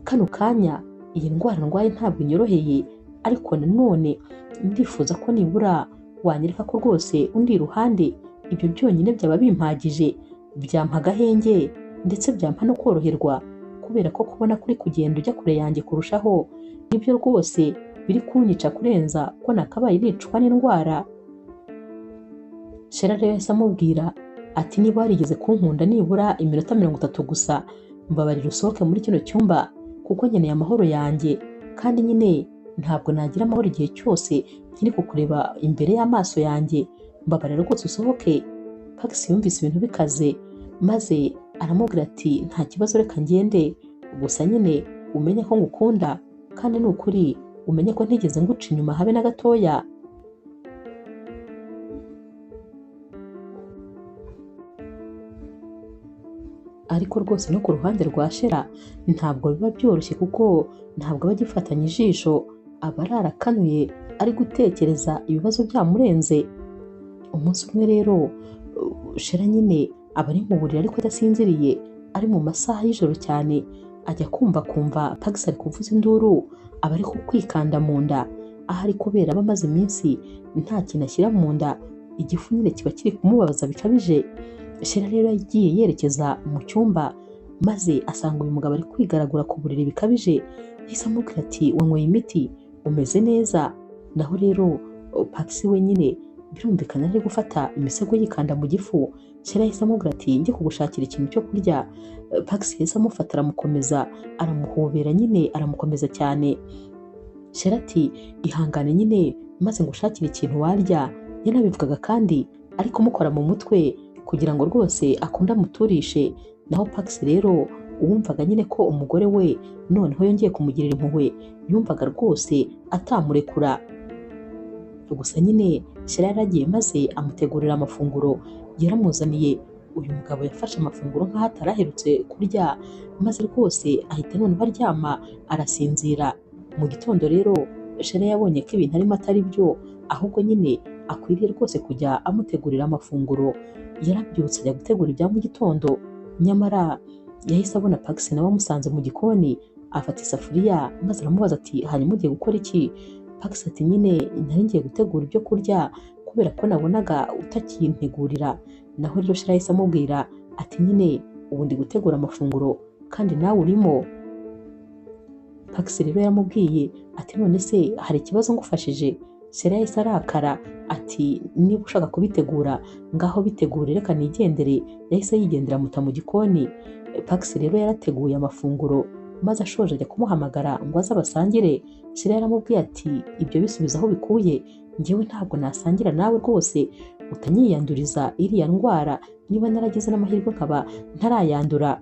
Kano kanya iyi ndwara ndwaye ntabwo inyoroheye, ariko nanone ndifuza ko nibura wanyereka ko rwose undi iruhande. Ibyo byonyine byaba bimpagije, byampa agahenge ndetse byampa no koroherwa, kubera ko kubona kuri kugenda ujya kure yanjye kurushaho nibyo rwose biri kunyica kurenza ko nakabaye nicwa n'indwara. Shira rero yahise amubwira ati niba warigeze kunkunda nibura iminota 30 gusa, mbabarira usohoke muri kino cyumba kuko nkeneye amahoro yanjye, kandi nyine ntabwo nagira amahoro igihe cyose nkiri kukureba imbere y'amaso yanjye. Mbabarira rwose usohoke. Pax yumvise ibintu bikaze maze aramubwira ati nta kibazo reka ngende, gusa nyine umenye ko ngukunda kandi ni ukuri umenye ko ntigeze nguca inyuma habe na gatoya. Ariko rwose no ku ruhande rwa Shera ntabwo biba byoroshye kuko ntabwo aba agifatanya ijisho, aba ararakanuye ari gutekereza ibibazo byamurenze. Umunsi umwe rero Shera nyine aba ari mu buriri ariko adasinziriye, ari mu masaha y'ijoro cyane, ajya kumva Pax ari kuvuza induru, aba ari kwikanda mu nda, aho ari kubera aba amaze iminsi nta kintu ashyira mu nda, igifu nyine kiba kiri kumubabaza bikabije. Shera rero yagiye yerekeza mu cyumba maze asanga uyu mugabo ari kwigaragura ku buriri bikabije, yahise amubwira ati wanyweye imiti umeze neza. Naho rero Pax we nyine birumvikana ari gufata imisego yikanda mu gifu. Shera yahise amubwira ati njye kugushakira ikintu cyo kurya. Pax yahise amufata aramukomeza, aramuhobera nyine aramukomeza cyane. Shera ati ihangane nyine maze ngushakire ikintu warya. Yanabivugaga kandi ari kumukora mu mutwe kugira ngo rwose akunde amuturishe. Naho Pax rero uwumvaga nyine ko umugore we noneho yongeye kumugirira impuhwe, yumvaga rwose atamurekura. Gusa nyine Shera yaragiye maze amutegurira amafunguro yaramuzaniye. Uyu mugabo yafashe amafunguro nk'aho ataraherutse kurya maze rwose ahita noneho aryama arasinzira. Mu gitondo rero Shera yabonye ko ibintu arimo atari byo, ahubwo nyine akwiriye rwose kujya amutegurira amafunguro. Yarabyutse ajya gutegura ibya mu gitondo, nyamara yahise abona Pax nawe amusanze mu gikoni, afata isafuriya maze aramubaza ati hanyuma ugiye gukora iki? Pax ati nyine nari ngiye gutegura ibyo kurya kubera ko nabonaga utakintegurira. Naho rero Shera yahise amubwira ati nyine ubu ndi gutegura amafunguro kandi nawe urimo. Pax rero yaramubwiye ati none se hari ikibazo ngufashije? Shera yahise arakara ati niba ushaka kubitegura ngaho bitegure reka nigendere. Yahise yigendera amuta mu gikoni. Pax rero yarateguye amafunguro maze ashoje ajya kumuhamagara ngo aze abasangire. Shera yaramubwiye ati ibyo bisubiza aho bikuye, njyewe ntabwo nasangira nawe rwose, utanyiyanduriza iriya ndwara niba naragize n'amahirwe nkaba ntarayandura.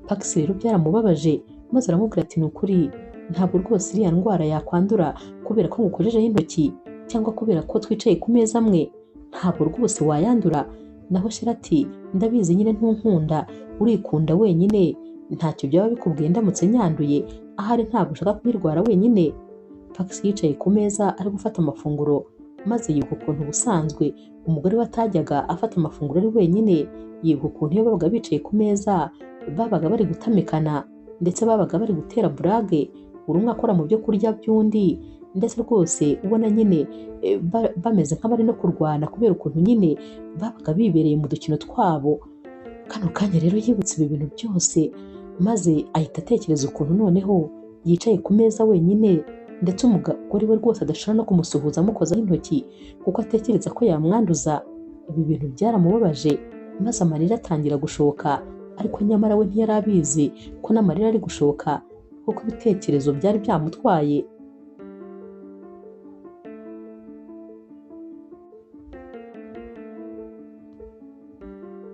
Pax rero byaramubabaje maze aramubwira ati ni ukuri ntabwo rwose iriya ndwara yakwandura kubera ko ngukojejeho intoki cyangwa kubera ko twicaye ku meza amwe, ntabwo rwose wayandura. Naho Shera ati ndabizi nyine ntunkunda, urikunda wenyine, ntacyo byaba bikubwiye ndamutse nyanduye, ahari ntabwo ushaka kuyirwara wenyine. Pax yicaye ku meza ari gufata amafunguro maze yibuka ukuntu ubusanzwe umugore we atajyaga afata amafunguro ari wenyine. Yibuka ukuntu iyo babaga bicaye ku meza babaga bari gutamikana ndetse babaga bari gutera burage, buri umwe akora mu byo kurya by'undi, ndetse rwose ubona nyine bameze nk'abari no kurwana kubera ukuntu nyine babaga bibereye mu dukino twabo. Kano kanya rero yibutse ibi bintu byose maze ahita atekereza ukuntu noneho yicaye ku meza wenyine ndetse umugore we rwose adashobora no kumusuhuza amukozaho intoki kuko atekereza ko yamwanduza. Ibi bintu byaramubabaje maze amarira atangira gushoka, ariko nyamara we ntiyari abizi ko n'amarira ari gushoka kuko ibitekerezo byari byamutwaye.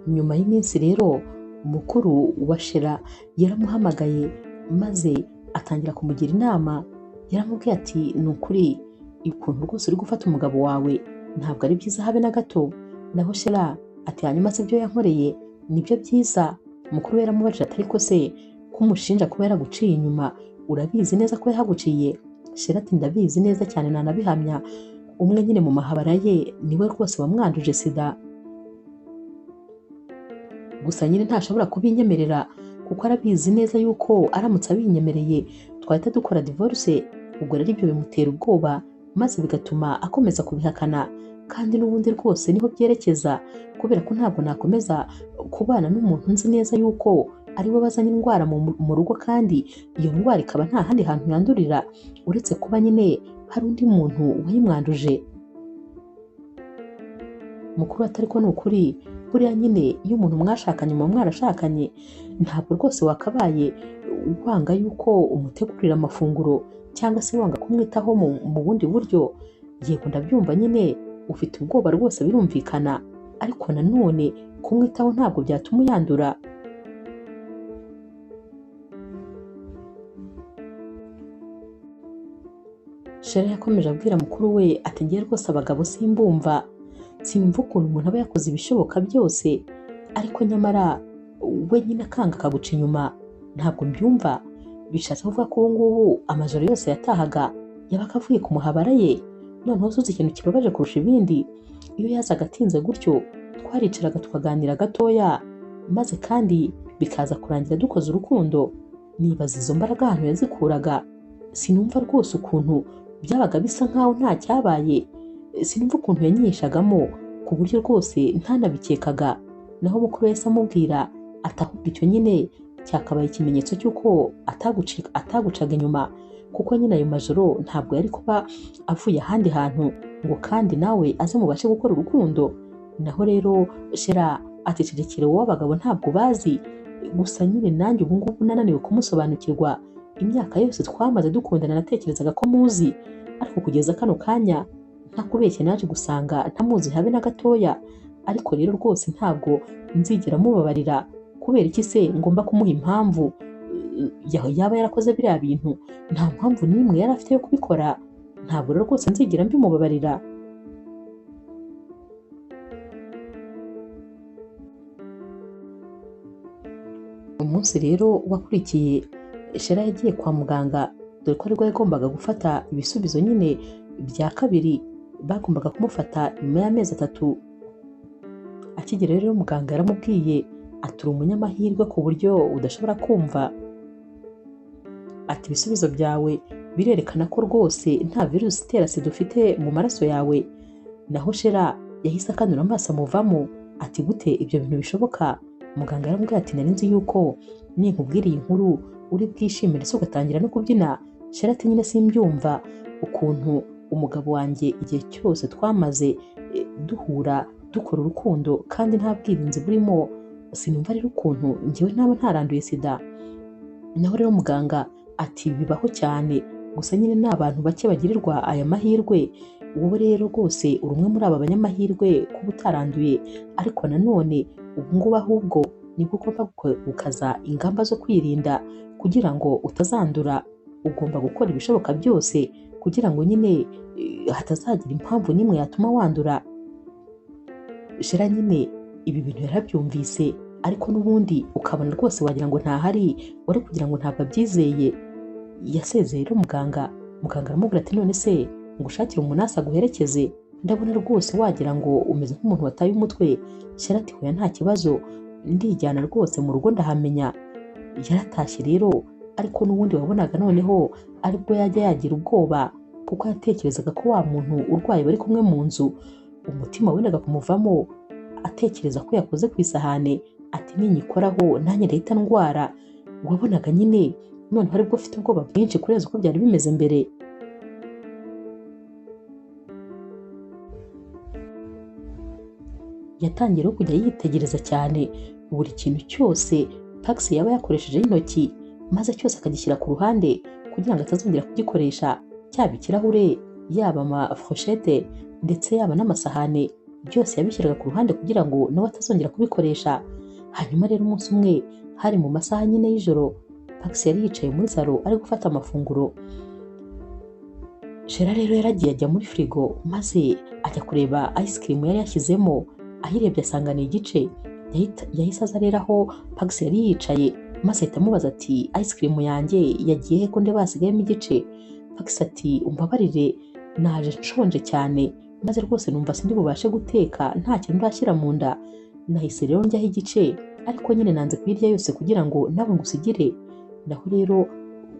Nyuma y'iminsi rero umukuru wa Shera yaramuhamagaye maze atangira kumugira inama. Yaramubwiye ati ni ukuri ukuntu rwose uri gufata umugabo wawe ntabwo ari byiza habe na gato. Naho Shera ati hanyuma se ibyo yankoreye nibyo byiza? Umukuru we yaramubajije ati ariko se kumushinja kuba yaraguciye inyuma urabizi neza ko yahaguciye? Shera ati ndabizi neza cyane nanabihamya, umwe nyine mu mahabara ye niwe rwose wamwanduje sida, gusa nyine ntashobora kubinyemerera kuko arabizi neza yuko aramutse abinyemereye twahita dukora divorce. Ubwo rero ibyo bimutera ubwoba maze bigatuma akomeza kubihakana, kandi n'ubundi rwose niho byerekeza kubera ko ntabwo nakomeza kubana n'umuntu nzi neza yuko ari we bazanye indwara mu rugo, kandi iyo ndwara ikaba nta handi hantu yandurira uretse kuba nyine hari undi muntu wayimwanduje. Mukuru ati ariko ni ukuri buriya nyine iyo umuntu mwashakanye muba mwarashakanye, ntabwo rwose wakabaye wanga yuko umutegurira amafunguro cyangwa se wanga kumwitaho mu bundi buryo. Yego ndabyumva nyine ufite ubwoba rwose birumvikana, ariko nanone kumwitaho ntabwo byatuma uyandura. Shera yakomeje abwira mukuru we ati ngiye rwose abagabo simbumva, simva ukuntu umuntu aba yakoze ibishoboka byose ariko nyamara we nyine akanga akaguca inyuma, ntabwo mbyumva. Bishatse kuvuga ko ubu ngubu amajoro yose yatahaga yabaga avuye ku muhabara ye. Noneho uzi ikintu kibabaje kurusha ibindi, iyo yazaga atinze gutyo twaricaraga tukaganira gatoya, maze kandi bikaza kurangira dukoze urukundo. Nibaza izo mbaraga ahantu yazikuraga, sinumva rwose ukuntu byabaga bisa nkaho nta cyabaye, sinumva ukuntu yanyishagamo ku buryo rwose ntanabikekaga. Naho mukuru wese amubwira atahubwo icyo nyine cyakabaye ikimenyetso cy'uko atagucaga inyuma, kuko nyine ayo majoro ntabwo yari kuba avuye ahandi hantu ngo kandi nawe aze mubashe gukora urukundo. Naho rero Shera ati cecekere wowe abagabo ntabwo bazi, gusa nyine nanjye ubu ngubu nananiwe kumusobanukirwa. Imyaka yose twamaze dukundana natekerezaga ko muzi, ariko kugeza kano kanya ntakubeshye naje gusanga ntamuzi habe na gatoya. Ariko rero rwose ntabwo nzigera mubabarira. Kubera iki se ngomba kumuha impamvu yaba yarakoze biriya bintu? Nta mpamvu n'imwe yari afite yo kubikora. Ntabwo rero rwose nzigera mbimubabarira. Umunsi rero wakurikiye Shera yagiye kwa muganga, dore ko aribwo yagombaga gufata ibisubizo nyine bya kabiri bagombaga kumufata nyuma y'amezi 3. Akigera rero muganga yaramubwiye ati uri umunyamahirwe ku buryo udashobora kumva, ati ibisubizo byawe birerekana ko rwose nta virusi itera sida ufite mu maraso yawe. Naho Shera yahise akanura amaso amuvamo ati gute ibyo bintu bishoboka? Muganga yaramubwiye ati nari nzi yuko ninkubwira iyi nkuru uri bwishime ndetse ugatangira no kubyina. Shera ati nyine simbyumva ukuntu umugabo wanjye igihe cyose twamaze duhura dukora urukundo kandi nta bwirinzi burimo, sinumva rero ukuntu njyewe naba ntaranduye sida. Naho rero muganga ati bibaho cyane, gusa nyine ni abantu bake bagirirwa aya mahirwe. Wowe rero rwose uri umwe muri aba banyamahirwe kuba utaranduye, ariko nanone ubu ngubu ahubwo nibwo ugomba gukaza ingamba zo kwirinda kugira ngo utazandura. Ugomba gukora ibishoboka byose kugira ngo nyine hatazagira impamvu n'imwe yatuma wandura. Shera nyine ibi bintu yarabyumvise, ariko n'ubundi ukabona rwose wagira ngo ntahari, wari kugira ngo ntabwo abyizeye. Yasezeye rero muganga aramubwira ati none se ngushakire umunasi aguherekeze? Ndabona rwose wagira ngo umeze nk'umuntu wataye umutwe. Shera ati hoya nta kibazo, ndijyana rwose mu rugo ndahamenya. Yaratashye rero, ariko n'ubundi wabonaga noneho aribwo yajya yagira ubwoba, kuko yatekerezaga ko wa muntu urwaye bari kumwe mu nzu. Umutima wendaga kumuvamo, atekereza ko yakoze ku isahane, ati ninyikoraho nanjye ndahita ndwara. Wabonaga nyine noneho aribwo afite ubwoba bwinshi kurenza uko byari bimeze mbere. Yatangiye kujya yitegereza cyane buri kintu cyose Pax yaba yakoresheje intoki, maze cyose akagishyira ku ruhande kugira ngo atazongera kugikoresha, cyaba ikirahure, yaba amafroshete ndetse yaba n'amasahane, byose yabishyiraga ku ruhande kugira ngo nawe atazongera kubikoresha. Hanyuma rero umunsi umwe hari mu masaha nyine y'ijoro, Pax yari yicaye muri salo ari gufata amafunguro. Shera rero yaragiye ajya muri firigo maze ajya kureba ice cream yari yashyizemo. Ahirebye asanga ni igice. Yahise aza rero aho Pax yari yicaye maze ahita amubaza ati ice cream yanjye yagiye he ko ndeba hasigayemo igice? Pax ati umbabarire naje nshonje cyane, maze rwose numva sindi bubashe guteka nta kintu ndashyira mu nda, nahise rero njyaho igice, ariko nyine nanze kuyirya yose kugira ngo nawe ngusigire. Naho rero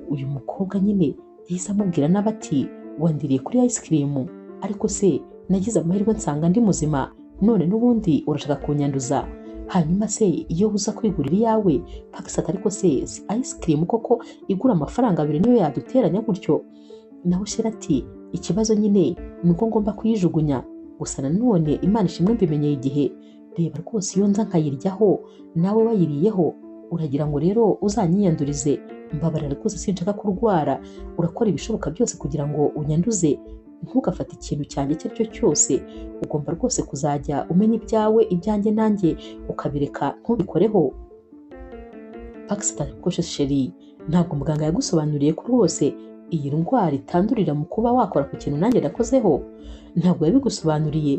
uyu mukobwa nyine yahise amubwira n'abati wandiriye kuri ice cream, ariko se nagize amahirwe nsanga ndi muzima, none n'ubundi urashaka kunyanduza? Hanyuma se iyo uza kwigurira iyawe? Pax ati ariko se ice cream koko igura amafaranga 2 niyo yaduteranya gutyo? Naho Shera ati ikibazo nyine nuko ngomba kuyijugunya, gusa nanone Imana ishimwe mbimenyeye igihe. Reba rwose iyo nza nkayiryaho nawe wayiriyeho, uragira ngo rero uzanyiyandurize? Mbabarira rwose sinshaka kurwara, urakora ibishoboka byose kugira ngo unyanduze. ntugafate ikintu cyanjye icyo ari cyo cyose, ugomba rwose kuzajya umenya ibyawe, ibyanjye nanjye ukabireka ntubikoreho. Pax ati ariko sheri, ntabwo muganga yagusobanuriye ko rwose iyi ndwara itandurira mu kuba wakora ku kintu nanjye nakozeho? Ntabwo yabigusobanuriye?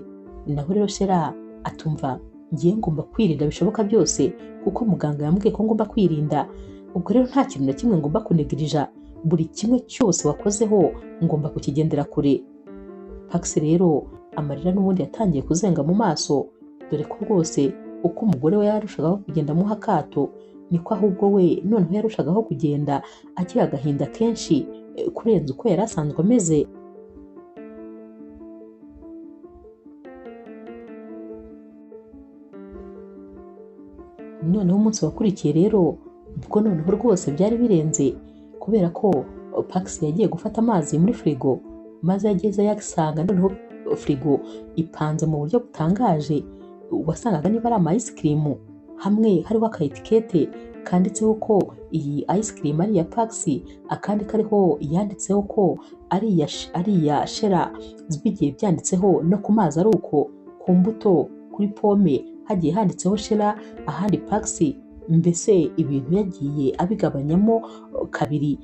Naho rero Shera atumva ngiye ngomba kwirinda bishoboka byose kuko muganga yambwiye ko ngomba kwirinda, ubwo rero nta kintu na kimwe ngomba kunegirija, buri kimwe cyose wakozeho ngomba kukigendera kure. Pax rero amarira n'ubundi yatangiye kuzenga mu maso, dore ko rwose uko umugore we yarushagaho kugenda amuha akato, niko ahubwo we noneho yarushagaho kugenda agira agahinda kenshi kurenza uko yari asanzwe ameze. Noneho umunsi wakurikiye rero ubwo noneho rwose byari birenze, kubera ko Pax yagiye gufata amazi muri firigo, maze yageze yasanga noneho firigo ipanze mu buryo butangaje, wasangaga niba ari ama ice cream, hamwe hariho aka etikete kanditseho ko iyi ice cream ari iya Pax, akandi kariho yanditseho ko ari iya Shera, bigiye byanditseho no ku mazi ari uko, ku mbuto kuri pome hagiye handitseho Shera ahandi Pax, mbese ibintu yagiye abigabanyamo kabiri.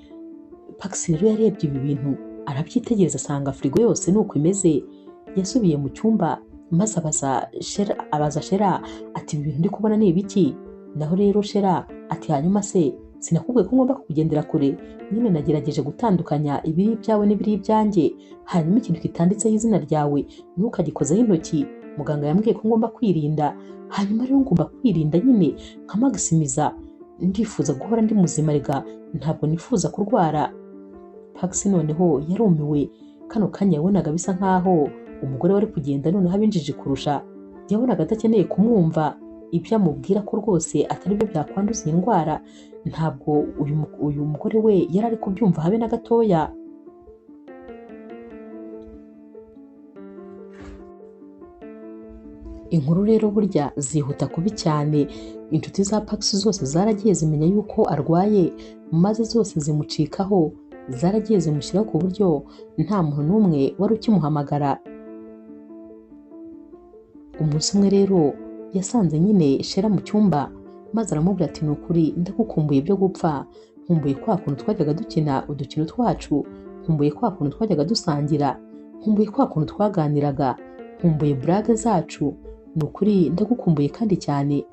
Pax rero yarebye ibi bintu arabyitegereza asanga firigo yose nuko imeze. Yasubiye mu cyumba maze abaza Shera ati ibi bintu ndi kubona ni ibiki? Naho rero Shera ati hanyuma se sinakubwiye ko ngomba kugendera kure? Nyine nagerageje gutandukanya ibiri ibyawe n'ibiri ibyanjye, hanyuma ikintu kitanditseho izina ryawe ntukagikozeho intoki. Muganga yambwiye ko ngomba kwirinda, hanyuma rero ngomba kwirinda nyine nka maximiza, ndifuza guhora ndi muzima rega, ntabwo nifuza kurwara. Pax noneho yarumiwe, kano kanya yabonaga bisa nkaho umugore wari kugenda noneho abinjije kurusha, yabonaga adakeneye kumwumva ibyo amubwira ko rwose atari byo byakwanduza iyi ndwara. Ntabwo uyu mugore we yari ari kubyumva habe na gatoya. Inkuru rero burya zihuta kubi cyane, inshuti za Pax zose zaragiye zimenya yuko arwaye, maze zose zimucikaho, zaragiye zimushyiraho ku buryo nta muntu n'umwe wari ukimuhamagara. Umunsi umwe rero yasanze nyine Shera mu cyumba, maze aramubwira ati ni ukuri ndagukumbuye byo gupfa, nkumbuye kwa kuntu twajyaga dukina udukino twacu, nkumbuye kwa kuntu twajyaga dusangira, nkumbuye kwa kuntu twaganiraga, nkumbuye burage zacu, ni ukuri ndagukumbuye kandi cyane.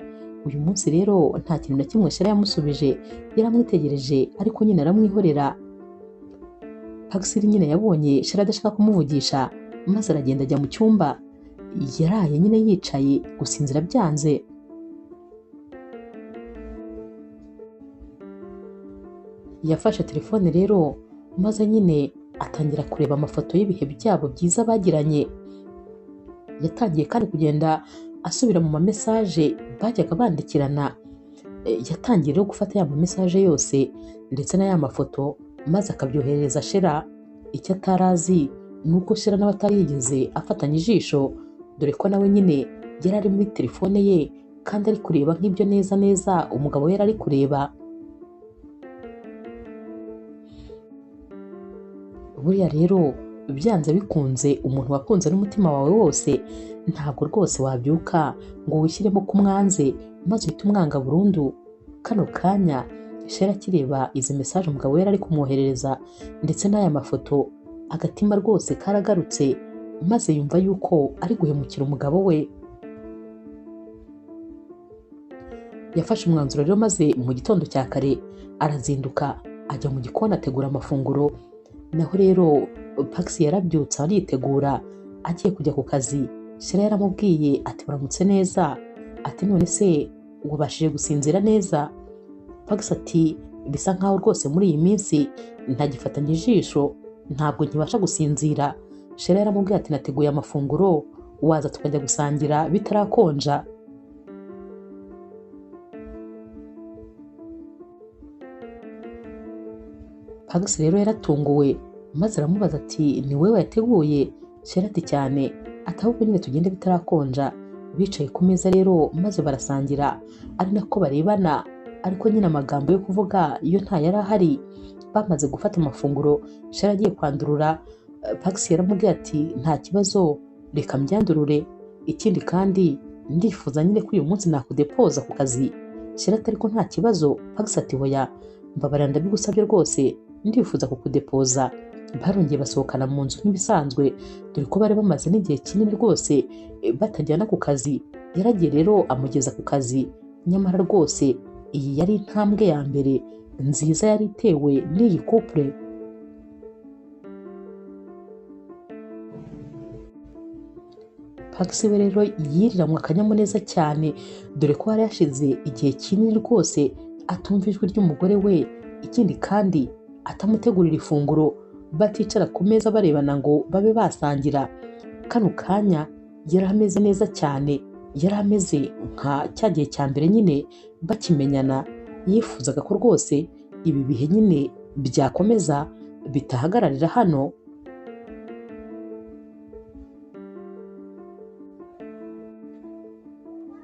Uyu munsi rero nta kintu na kimwe Shera yamusubije, yaramwitegereje ariko nyine aramwihorera. Pax nyine yabonye Shera adashaka kumuvugisha, maze aragenda ajya mu cyumba. Yaraye nyine yicaye, gusinzira byanze. Yafashe telefone rero maze nyine atangira kureba amafoto y'ibihe byabo byiza bagiranye. Yatangiye kandi kugenda asubira mu mamesaje bajyaga bandikirana. Yatangiye rero gufata ya mamesaje yose ndetse na ya mafoto maze akabyoherereza Shera. Icyo atarazi ni uko Shera nawe atari yigeze afatanya ijisho, dore ko nawe nyine yari ari muri telefone ye kandi ari kureba nk'ibyo neza neza umugabo we yari ari kureba. Buriya rero byanze bikunze umuntu wakunze n'umutima wawe wose, ntabwo rwose wabyuka ngo wishyiremo ko umwanze maze uhite umwanga burundu. Kano kanya Shera akireba izi mesaje umugabo we yari ari kumwoherereza ndetse n'aya mafoto, agatima rwose karagarutse, maze yumva yuko ari guhemukira umugabo we. Yafashe umwanzuro rero maze mu gitondo cya kare arazinduka ajya mu gikoni ategura amafunguro. Naho rero Pax yarabyutse aritegura agiye kujya ku kazi. Shera yaramubwiye ati uramutse neza, ati none se wabashije gusinzira neza? Pax ati bisa nkaho rwose muri iyi minsi ntagifatanya ijisho, ntabwo nkibasha gusinzira. Shera yaramubwiye ati nateguye amafunguro, waza tukajya gusangira bitarakonja. Pax rero yaratunguwe maze aramubaza ati ni wowe wateguye? Shera ati cyane, ati ahubwo nyine tugende bitarakonja. Bicaye ku meza rero maze barasangira, ari nako barebana, ariko nyine amagambo yo kuvuga iyo nta yari ahari. Bamaze gufata amafunguro, Shera agiye kwandurura Pax yaramubwiye ati nta kibazo reka mbyandurure, ikindi kandi ndifuza nyine ko uyu munsi nakudepoza ku kazi. Shira ati ariko nta kibazo. Pax ati hoya mbabarira ndabigusabye rwose, ndifuza kukudepoza. Barongeye basohokana mu nzu nk'ibisanzwe, dore ko bari bamaze n'igihe kinini rwose batajyana ku kazi. Yaragiye rero amugeza ku kazi, nyamara rwose iyi yari intambwe ya mbere nziza yari itewe n'iyi couple. Pax we rero yiriranywe akanyamuneza cyane, dore ko hari yashize igihe kinini rwose atumva ijwi ry'umugore we, ikindi kandi atamutegurira ifunguro, baticara ku meza barebana ngo babe basangira. Kano kanya yari ameze neza cyane, yari ameze nka cya gihe cya mbere nyine bakimenyana. Yifuzaga ko rwose ibi bihe nyine byakomeza bitahagararira hano.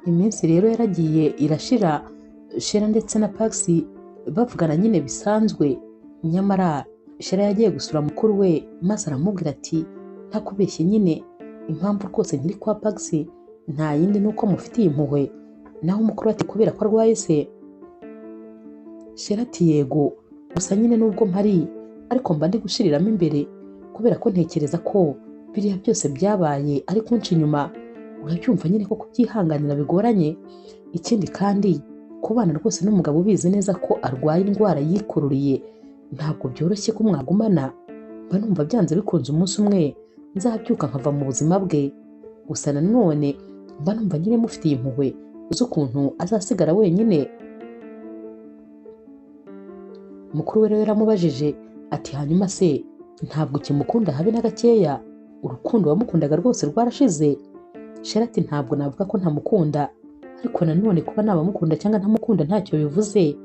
Iminsi rero yaragiye irashira, Shera ndetse na Pax bavugana nyine bisanzwe, nyamara Shera yagiye gusura mukuru we maze aramubwira ati ntakubeshye nyine impamvu rwose nkiri kwa Pax nta yindi nuko mufitiye impuhwe. Naho umukuru ati kubera ko arwaye se? Shera ati yego, gusa nyine nubwo mpari ariko mba ndi gushiriramo imbere, kubera ko ntekereza ko biriya byose byabaye ari kunca inyuma. Urabyumva nyine ko kubyihanganira bigoranye, ikindi kandi kubana rwose n'umugabo ubizi neza ko arwaye indwara yikururiye ntabwo byoroshye ko mwagumana. Mba numva byanze bikunze umunsi umwe nzabyuka nkava mu buzima bwe, gusa nanone mba numva nyine mufitiye impuhwe z'ukuntu azasigara wenyine. Mukuru we rero yaramubajije ati hanyuma se ntabwo ukimukunda habe na gakeya? Urukundo wamukundaga rwose rwarashize? Shera ati ntabwo navuga ko ntamukunda, ariko nanone kuba nabamukunda cyangwa ntamukunda ntacyo bivuze,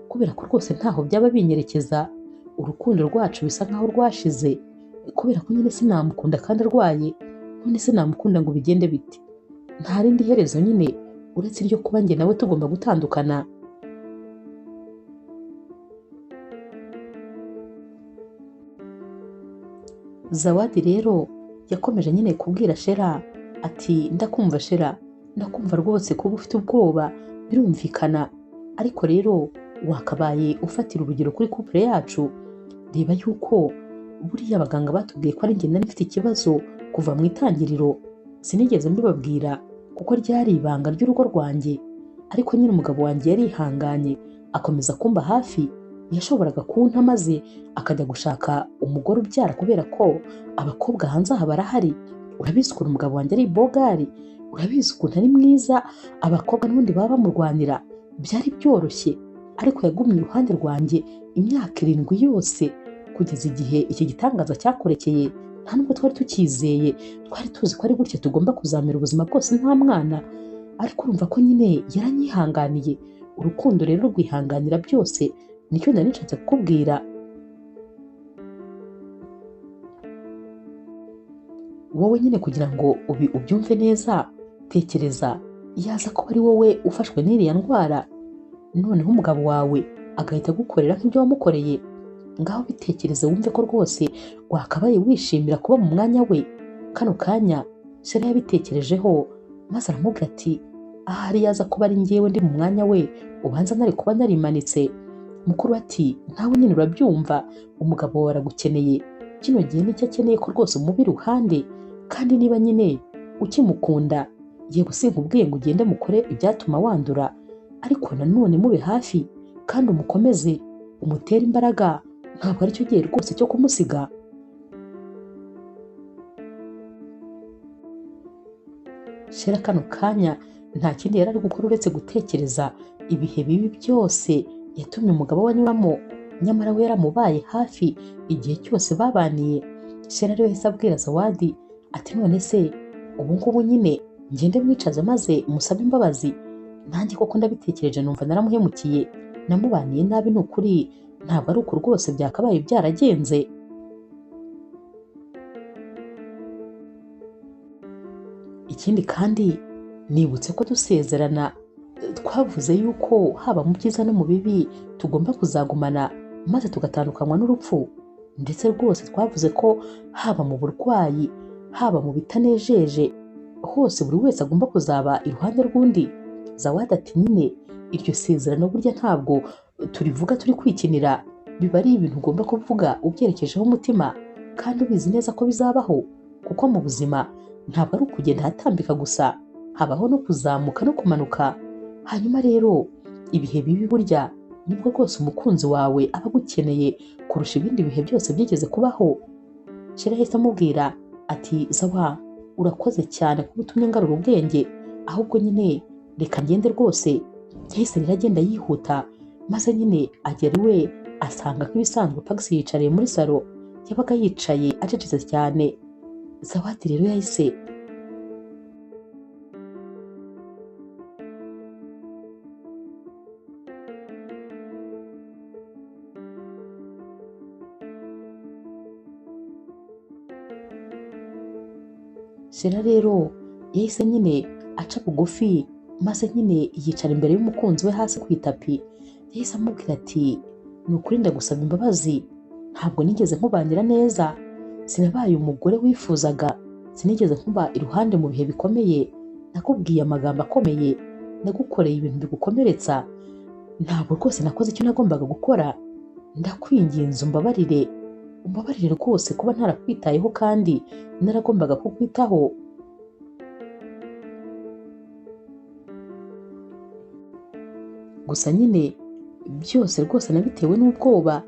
kubera ko rwose ntaho byaba binyerekeza. Urukundo rwacu bisa nkaho rwashize, kubera ko nyine sinamukunda kandi arwaye. None se namukunda ngo bigende bite? Nta rindi herezo nyine uretse iryo kuba njye nawe tugomba gutandukana. Zawadi rero yakomeje nyine kubwira Shera ati ndakumva Shera, ndakumva rwose kuba ufite ubwoba birumvikana, ariko rero wakabaye ufatira urugero kuri couple yacu. Reba yuko buriya abaganga batubwiye ko ari njye nari mfite ikibazo kuva mu itangiriro, sinigeze mbibabwira kuko ryari ibanga ry'urugo rwanjye, ariko nyine umugabo wanjye yarihanganye akomeza kumba hafi. Yashoboraga kunta maze akajya gushaka umugore ubyara, kubera ko abakobwa hanze aha barahari. Urabizi ukuntu umugabo wanjye ari bogari, urabizi ukuntu ari mwiza, abakobwa n'ubundi baba bamurwanira. Byari byoroshye, ariko yagumye iruhande rwanjye imyaka 7 yose, kugeza igihe iki gitangaza cyakorekeye. Nta nubwo twari tukizeye, twari tuzi ko ari gutya tugomba kuzamera ubuzima bwose nta mwana, ariko urumva ko nyine yaranyihanganiye. Urukundo rero rwihanganira byose, nicyo nari nshatse kukubwira. Wowe nyine kugira ngo ubyumve neza, tekereza yaza ko ari wowe ufashwe n'iriya ndwara, noneho umugabo wawe agahita agukorera nk'ibyo wamukoreye. Ngaho bitekereze wumve ko rwose wakabaye wishimira kuba mu mwanya we. Kano kanya Shera yabitekerejeho maze aramubwira ati ahari yaza kuba ari njyewe ndi mu mwanya we, ubanza nari kuba narimanitse. Mukuru ati ntawe nyine urabyumva, umugabo wawe aragukeneye, kino gihe nicyo akeneye ko rwose umuba iruhande. Kandi niba nyine ukimukunda, yego sinkubwiye ngo ugende mukore ibyatuma wandura, ariko nanone mube hafi kandi umukomeze umutere imbaraga. Ntabwo aricyo gihe rwose cyo kumusiga. Shera kano kanya nta kindi yari ari gukora uretse gutekereza ibihe bibi byose yatumye umugabo we anyuramo, nyamara we yaramubaye hafi igihe cyose babaniye. Shera rero yahise abwira Zawadi ati none se ubu ngubu nyine ngende mwicaze maze musabe imbabazi? Nanjye koko ndabitekereje numva naramuhemukiye, namubaniye nabi, ni ukuri ntabwo ari uko rwose byakabaye byaragenze. Ikindi kandi nibutse ko dusezerana twavuze yuko haba mu byiza no mu bibi tugomba kuzagumana maze tugatandukanywa n'urupfu. ndetse rwose twavuze ko haba mu burwayi, haba mu bitanejeje, hose buri wese agomba kuzaba iruhande rw'undi. Zawadi ati nyine iryo sezerano burya ntabwo turivuga turi kwikinira, biba ari ibintu ugomba kuvuga ubyerekejeho umutima kandi ubizi neza ko bizabaho, kuko mu buzima ntabwo ari ukugenda ahatambika gusa, habaho no kuzamuka no kumanuka. Hanyuma rero ibihe bibi burya nibwo rwose umukunzi wawe aba agukeneye kurusha ibindi bihe byose byigeze kubaho. Shira yahise amubwira ati Zawa, urakoze cyane kuba utumye ngarura ubwenge, ahubwo nyine reka ngende rwose. Yahise rero agenda yihuta, maze nyine agera iwe asanga ko ibisanzwe Pax yicariye muri salo, yabaga yicaye acecetse cyane. Zawadi rero yahise Shira rero yahise nyine aca bugufi, maze nyine yicara imbere y'umukunzi we hasi ku itapi. Yahise amubwira ati ni ukuri ndagusaba imbabazi, ntabwo nigeze nkubanira neza, sinabaye umugore wifuzaga, sinigeze nkuba iruhande mu bihe bikomeye, nakubwiye amagambo akomeye, nagukoreye ibintu bigukomeretsa, ntabwo rwose nakoze icyo nagombaga gukora. Ndakwinginze umbabarire rwose kuba ntarakwitayeho kandi naragombaga kukwitaho. Gusa nyine byose rwose nabitewe n'ubwoba.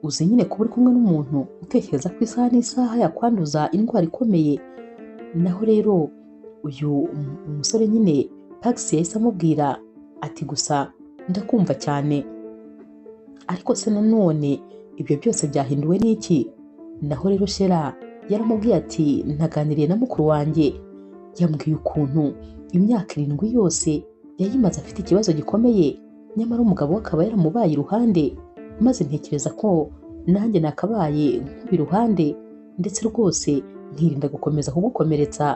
Uzi nyine kuba uri kumwe n'umuntu utekereza ko isaha n'isaha yakwanduza indwara ikomeye. Naho rero uyu umusore nyine Pax yahise amubwira ati gusa ndakumva cyane, ariko se nanone ibyo byose byahinduwe n'iki? Naho rero Shera yaramubwiye ati naganiriye na mukuru wanjye, yambwiye ukuntu imyaka 7 yose yayimaze afite ikibazo gikomeye, nyamara umugabo we akaba yaramubaye iruhande, maze ntekereza ko nanjye nakabaye nkuba iruhande, ndetse rwose nkirinda gukomeza kugukomeretsa.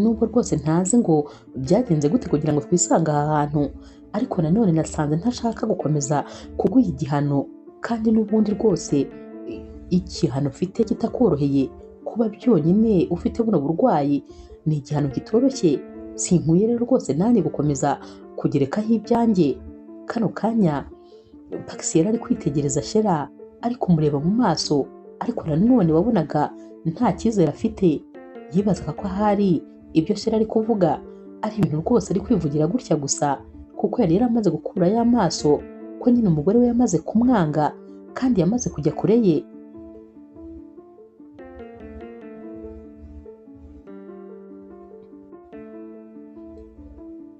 Nubwo rwose ntazi ngo byagenze gute kugira ngo twisange aha hantu, ariko nanone nasanze ntashaka gukomeza kuguha igihano, kandi n'ubundi rwose igihano ufite kitakoroheye, kuba byonyine ufite buno burwayi ni igihano kitoroshye. Sinkwiye rero rwose nanjye gukomeza kugerekaho ibyanjye. Kano kanya Pax yari ari kwitegereza Shera, ari kumureba mu maso, ariko nanone wabonaga nta cyizere afite. Yibazaga ko ahari ibyo Shera ari kuvuga ari ibintu rwose ari kwivugira gutya gusa, kuko yari yaramaze gukurayo amaso ko nyine umugore we yamaze kumwanga kandi yamaze kujya kure ye.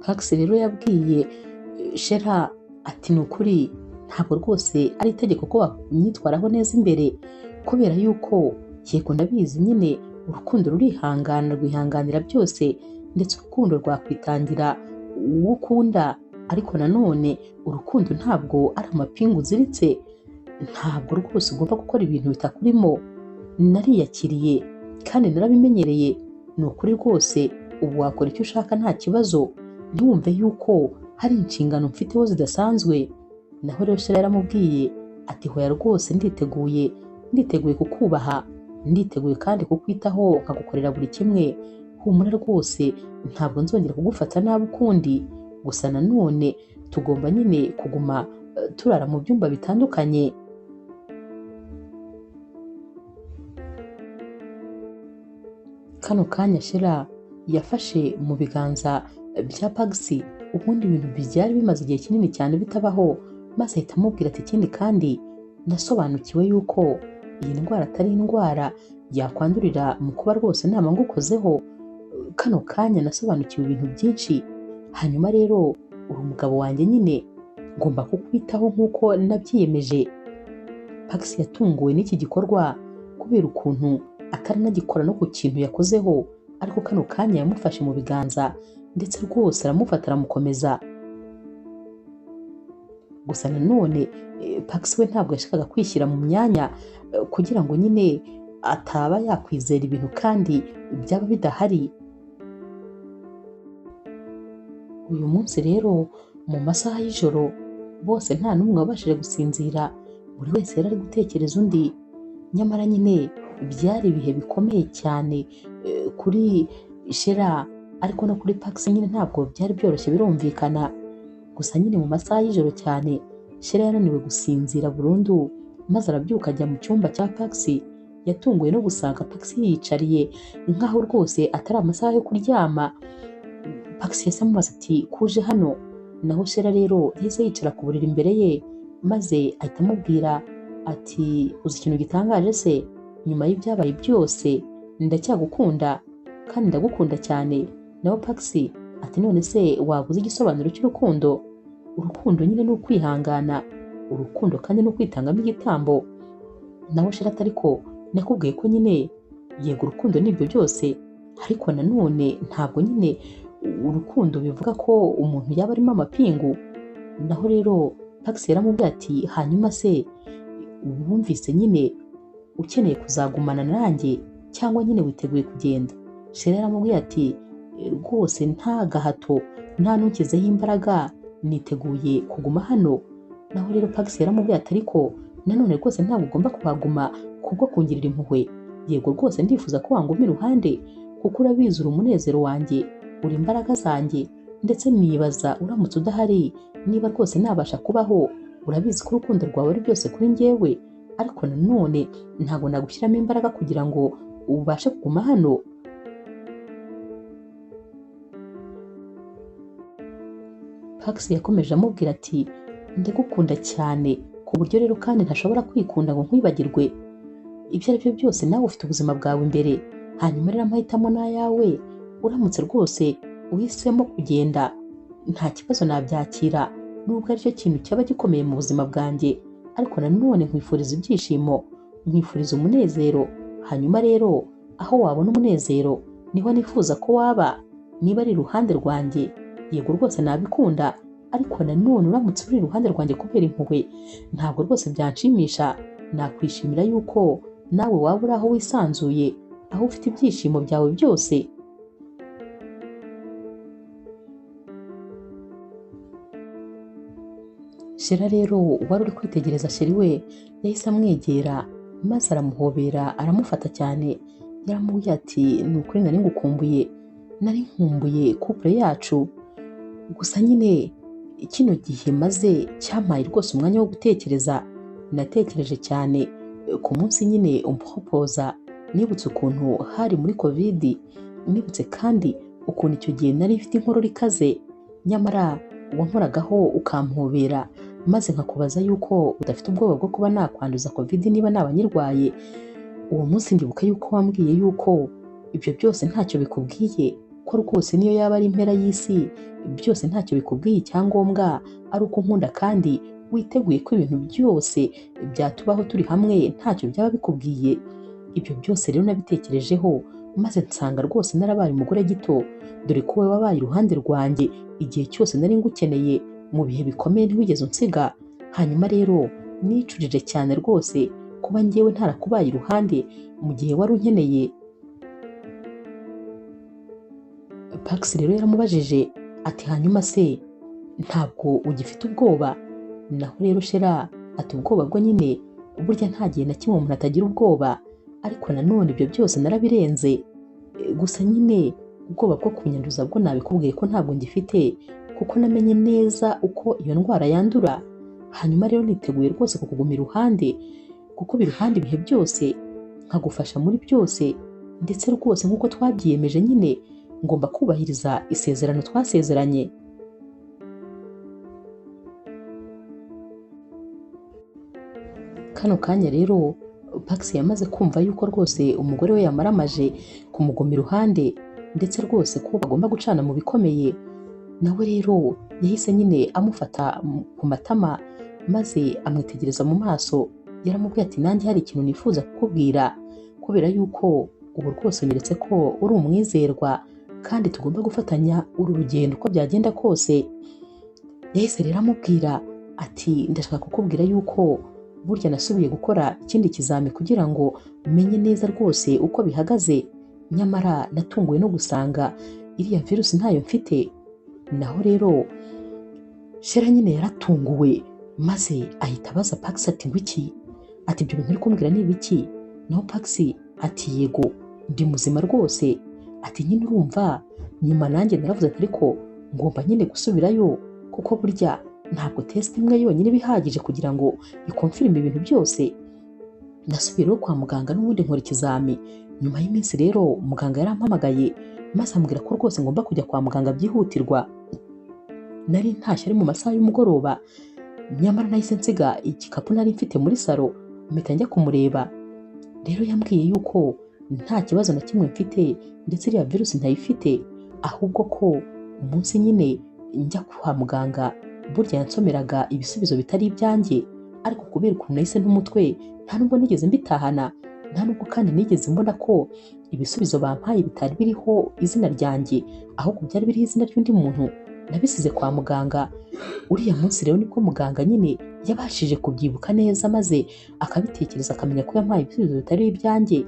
Pax rero yabwiye Shera ati ni ukuri ntabwo rwose ari itegeko ko wamwitwaraho neza imbere, kubera yuko yego ndabizi nyine urukundo rurihangana, rwihanganira byose, ndetse urukundo rwakwitangira uwo ukunda, ariko nanone urukundo ntabwo ari amapingu uziritse. Ntabwo rwose ugomba gukora ibintu bitakurimo. Nariyakiriye kandi narabimenyereye, ni ukuri rwose ubu wakora icyo ushaka nta kibazo, ntiwumve yuko hari inshingano mfiteho zidasanzwe. Naho rero Shera yaramubwiye ati hoya rwose nditeguye kukubaha, nditeguye kandi kukwitaho nkagukorera buri kimwe. Humura rwose ntabwo nzongera kugufata nabi ukundi, gusa nanone tugomba nyine kuguma turara mu byumba bitandukanye. Kano kanya Shera yafashe mu biganza bya Pax, ubundi ibintu byari bimaze igihe kinini cyane bitabaho, maze ahita amubwira ati ikindi kandi nasobanukiwe yuko iyi ndwara atari indwara yakwandurira mu kuba rwose nama ngukozeho. Kano kanya nasobanukiwe ibintu byinshi, hanyuma rero uri umugabo wanjye nyine ngomba kukwitaho nk'uko nabyiyemeje. Pax yatunguwe n'iki gikorwa kubera ukuntu ataranagikora no ku kintu yakozeho, ariko kano kanya yamufashe mu biganza ndetse rwose aramufata aramukomeza. Gusa nanone Pax we ntabwo yashakaga kwishyira mu myanya kugira ngo nyine ataba yakwizera ibintu kandi byaba bidahari. Uyu munsi rero mu masaha y'ijoro bose nta n'umwe wabashije gusinzira, buri wese yari ari gutekereza undi. Nyamara nyine byari ibihe bikomeye cyane kuri Shera, ariko no kuri Pax nyine ntabwo byari byoroshye birumvikana. Gusa nyine mu masaha y'ijoro cyane Shera yananiwe gusinzira burundu, maze arabyuka ajya mu cyumba cya Pax. Yatunguwe no gusanga Pax yiyicariye nkaho rwose atari amasaha yo kuryama. Pax yahise amubaza ati kuje hano? Naho Shera rero yahise yicara ku buriri imbere ye, maze ahita amubwira ati uzi ikintu gitangaje se, nyuma y'ibyabaye byose ndacyagukunda kandi ndagukunda cyane. Naho Pax ati none se wabuze igisobanuro cy'urukundo? Urukundo nyine ni ukwihangana, urukundo kandi ni ukwitangamo igitambo. Naho Shera ati ariko nakubwiye ko nyine yego urukundo nibyo byose, ariko nanone ntabwo nyine urukundo bivuga ko umuntu yaba arimo amapingu. Naho rero Pax yaramubwiye ati hanyuma se wumvise nyine ukeneye kuzagumana nanjye cyangwa nyine witeguye kugenda? Shera yaramubwiye ati rwose nta gahato, nta ntukizeho imbaraga, niteguye kuguma hano. Naho rero Pax yaramubwiye ati ariko nanone rwose ntabwo ugomba kuhaguma kubwo kungirira impuhwe. Yego rwose ndifuza ko wanguma iruhande, kuko urabizi uri umunezero wanjye, uri imbaraga zanjye, ndetse nibaza uramutse udahari niba rwose nabasha kubaho. Urabizi ko urukundo rwawe ari byose kuri njyewe, ariko nanone ntabwo nagushyiramo imbaraga kugira ngo ubashe kuguma hano. Pax yakomeje amubwira ati ndagukunda cyane ku buryo rero kandi ntashobora kwikunda ngo nkwibagirwe. Ibyo ari byo byose nawe ufite ubuzima bwawe imbere, hanyuma rero amahitamo n'ayawe. Uramutse rwose uhisemo kugenda nta kibazo nabyakira, nubwo aricyo kintu cyaba gikomeye mu buzima bwanjye, ariko nanone nkwifuriza ibyishimo, nkwifuriza umunezero. Hanyuma rero aho wabona umunezero niho nifuza ko waba. Niba ari iruhande rwanjye, yego rwose nabikunda, ariko nanone uramutse uri iruhande rwanjye kubera impuhwe, ntabwo rwose byanshimisha. Nakwishimira yuko nawe waba uri aho wisanzuye, aho ufite ibyishimo byawe byose. Shera rero wari uri kwitegereza Sheri we yahise amwegera, maze aramuhobera aramufata cyane. Yaramubwiye ati ni ukuri nari ngukumbuye, nari nkumbuye couple yacu. Gusa nyine kino gihe maze cyampaye rwose umwanya wo gutekereza. Natekereje cyane ku munsi nyine umpropoza, nibutse ukuntu hari muri Covid, nibutse kandi ukuntu icyo gihe nari mfite inkorora ikaze, nyamara wankoragaho ukampobera, maze nkakubaza yuko udafite ubwoba bwo kuba nakwanduza Covid niba naba nyirwaye. Uwo munsi ndibuka yuko wambwiye yuko ibyo byose ntacyo bikubwiye, ko rwose niyo yaba ari impera y'isi byose ntacyo bikubwiye, icyangombwa ari uko nkunda kandi witeguye ko ibintu byose byatubaho turi hamwe ntacyo byaba bikubwiye. Ibyo byose rero nabitekerejeho, maze nsanga rwose narabaye umugore gito, dore ko wowe wabaye iruhande rwanjye igihe cyose nari ngukeneye, mu bihe bikomeye ntiwigeze unsiga. Hanyuma rero nicujije cyane rwose kuba njyewe ntarakubaye iruhande mu gihe wari unkeneye. Pax rero yaramubajije ati hanyuma se ntabwo ugifite ubwoba? Naho rero Shera ati ubwoba bwo nyine burya nta gihe na kimwe umuntu atagira ubwoba, ariko nanone ibyo byose narabirenze. Gusa nyine ubwoba bwo kunyanduza bwo nabikubwiye ko ntabwo ngifite, kuko namenye neza uko iyo ndwara yandura. Hanyuma rero niteguye rwose kukuguma iruhande, kuko biruhande ibihe byose, nkagufasha muri byose, ndetse rwose nk'uko twabyiyemeje nyine ngomba kubahiriza isezerano twasezeranye. Kano kanya rero Pax yamaze kumva yuko rwose umugore we yamaramaje kumuguma iruhande, ndetse rwose ko bagomba gucana mu bikomeye. Nawe rero yahise nyine amufata ku matama, maze amwitegereza mu maso. Yaramubwiye ati nanjye hari ikintu nifuza kukubwira, kubera yuko ubu rwose nyeretse ko uri umwizerwa kandi tugomba gufatanya uru rugendo uko byagenda kose. Yahise rero amubwira ati ndashaka kukubwira yuko burya nasubiye gukora ikindi kizami kugira ngo menye neza rwose uko bihagaze, nyamara natunguwe no gusanga iriya virusi ntayo mfite. naho rero Shera nyine yaratunguwe maze ahita abaza Pax ati ngo iki, ati ibyo bintu uri kumbwira ni ibiki? Naho Pax ati yego ndi muzima rwose, ati nyine urumva nyuma nanjye naravuze ati ariko ngomba nyine gusubirayo kuko burya ntabwo test imwe yonyine iba ihagije kugira ngo ikonfirime ibintu byose. Nasubiye rero kwa muganga n'ubundi nkora ikizami. Nyuma y'iminsi rero muganga yarampamagaye maze ambwira ko rwose ngomba kujya kwa muganga byihutirwa. Nari ntashye ari mu masaha y'umugoroba, nyamara nahise nsiga igikapu nari mfite muri salo mpita njya kumureba. Rero yambwiye yuko nta kibazo na kimwe mfite ndetse iriya virusi ntayifite, ahubwo ko umunsi nyine njya kwa muganga burya yansomeraga ibisubizo bitari ibyanjye, ariko kubera ukuntu nahise n'umutwe nta nubwo nigeze mbitahana, nta nubwo kandi nigeze mbona ko ibisubizo bampaye bitari biriho izina ryanjye, ahubwo byari biriho izina ry'undi muntu. Nabisize kwa muganga. Uriya munsi rero nibwo muganga nyine yabashije kubyibuka neza maze akabitekereza akamenya ko yampaye ibisubizo bitari ibyanjye.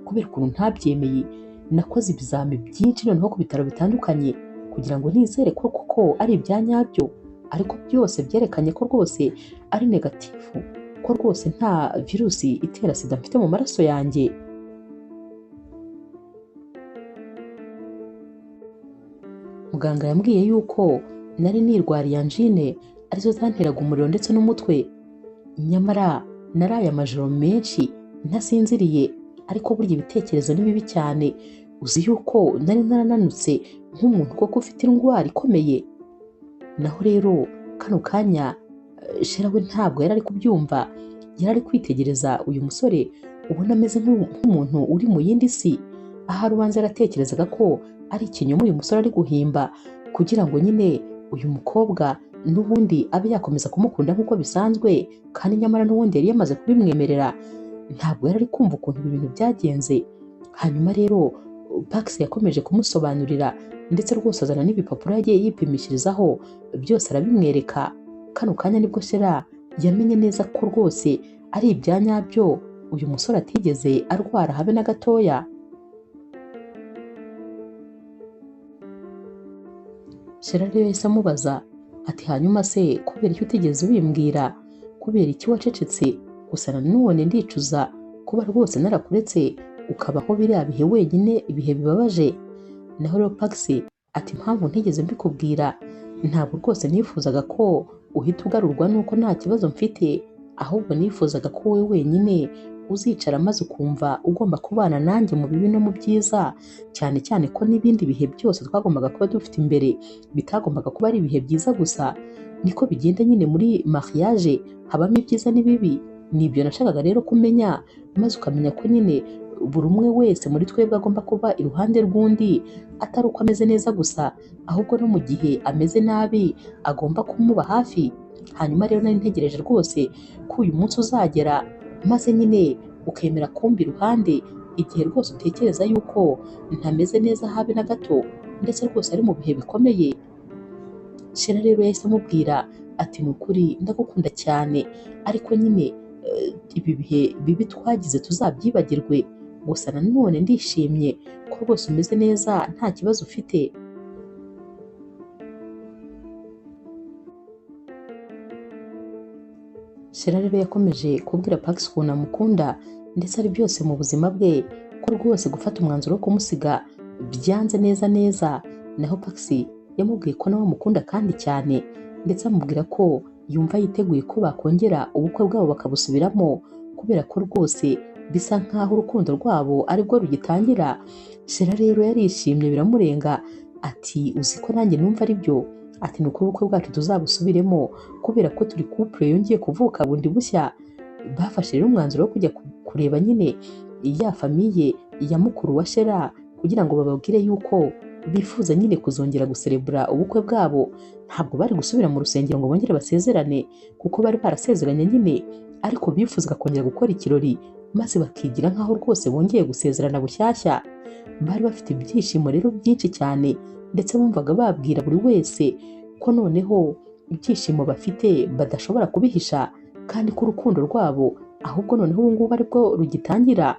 Kubera ukuntu ntabyemeye nakoze ibizami byinshi noneho ku bitaro bitandukanye kugira ngo nizere ko koko ari ibya nyabyo, ariko byose byerekanye ko rwose ari negatifu, ko rwose nta virusi itera sida mfite mu maraso yanjye. Muganga yambwiye yuko nari nirwariye anjine arizo zanteraga umuriro ndetse n'umutwe, nyamara naraye amajoro menshi ntasinziriye, ariko burya ibitekerezo ni bibi cyane. Uzi yuko nari narananutse nk'umuntu koko ufite indwara ikomeye. Naho rero kano kanya Shera we ntabwo yari ari kubyumva, yari ari kwitegereza uyu musore ubona ameze nk'umuntu uri mu yindi si. Aha rubanza yaratekerezaga ko ari ikinyoma uyu musore ari guhimba kugira ngo nyine uyu mukobwa n'ubundi abe yakomeza kumukunda nk'uko bisanzwe, kandi nyamara n'ubundi yari yamaze kubimwemerera. Ntabwo yari ari kumva ukuntu ibi bintu byagenze. Hanyuma rero Pax yakomeje kumusobanurira ndetse rwose azana n'ibipapuro yagiye yipimishirizaho byose arabimwereka. Kano kanya nibwo Shera yamenye neza ko rwose ari ibya nyabyo, uyu musore atigeze arwara habe na gatoya. Shera rero yahise amubaza ati hanyuma se kubera icyo utigeze ubimbwira, kubera iki wacecetse? Gusa nanone ndicuza kuba rwose narakuretse ukabaho biriya bihe wenyine, ibihe bibabaje. Naho rero Pax ati impamvu ntigeze mbikubwira, ntabwo rwose nifuzaga ko uhita ugarurwa nuko nta kibazo mfite, ahubwo nifuzaga ko wowe wenyine uzicara maze ukumva ugomba kubana nanjye mu bibi no mu byiza, cyane cyane ko n'ibindi bihe byose twagombaga kuba dufite imbere bitagombaga kuba ari ibihe byiza gusa. Niko bigenda nyine muri mariage, habamo ibyiza n'ibibi. Nibyo nashakaga rero kumenya, maze ukamenya ko nyine buri umwe wese muri twebwe agomba kuba iruhande rw'undi, atari uko ameze neza gusa, ahubwo no mu gihe ameze nabi agomba kumuba hafi. Hanyuma rero nari ntegereje rwose ko uyu munsi uzagera maze nyine ukemera kumba iruhande igihe rwose utekereza yuko ntameze neza habe na gato, ndetse rwose ari mu bihe bikomeye. Shera rero yahise amubwira ati ni ukuri ndagukunda cyane, ariko nyine ibi bihe bibi twagize tuzabyibagirwe. Gusa nanone ndishimye ko rwose umeze neza nta kibazo ufite. Shera rero yakomeje kubwira Pax ukuntu amukunda ndetse ari byose mu buzima bwe, ko rwose gufata umwanzuro wo kumusiga byanze neza neza. Naho Pax yamubwiye ko nawe amukunda kandi cyane, ndetse amubwira ko yumva yiteguye ko bakongera ubukwe bwabo bakabusubiramo, kubera ko rwose bisa nkaho urukundo rwabo aribwo rugitangira. Shera rero yarishimye biramurenga ati uzi ko nanjye numva ari byo, ati ni uko ubukwe bwacu tuzabusubiremo kubera ko turi couple yongeye kuvuka bundi bushya. Bafashe rero umwanzuro wo kujya kureba nyine ya famiye ya mukuru wa Shera kugira ngo bababwire yuko bifuza nyine kuzongera guserebura ubukwe bwabo. Ntabwo bari gusubira mu rusengero ngo bongere basezerane kuko bari barasezeranye nyine, ariko bifuzaga kongera gukora ikirori maze bakigira nkaho rwose bongeye gusezerana bushyashya. Bari bafite ibyishimo rero byinshi cyane, ndetse bumvaga babwira buri wese ko noneho ibyishimo bafite badashobora kubihisha, kandi ko urukundo rwabo ahubwo noneho ubu ngubu aribwo rugitangira.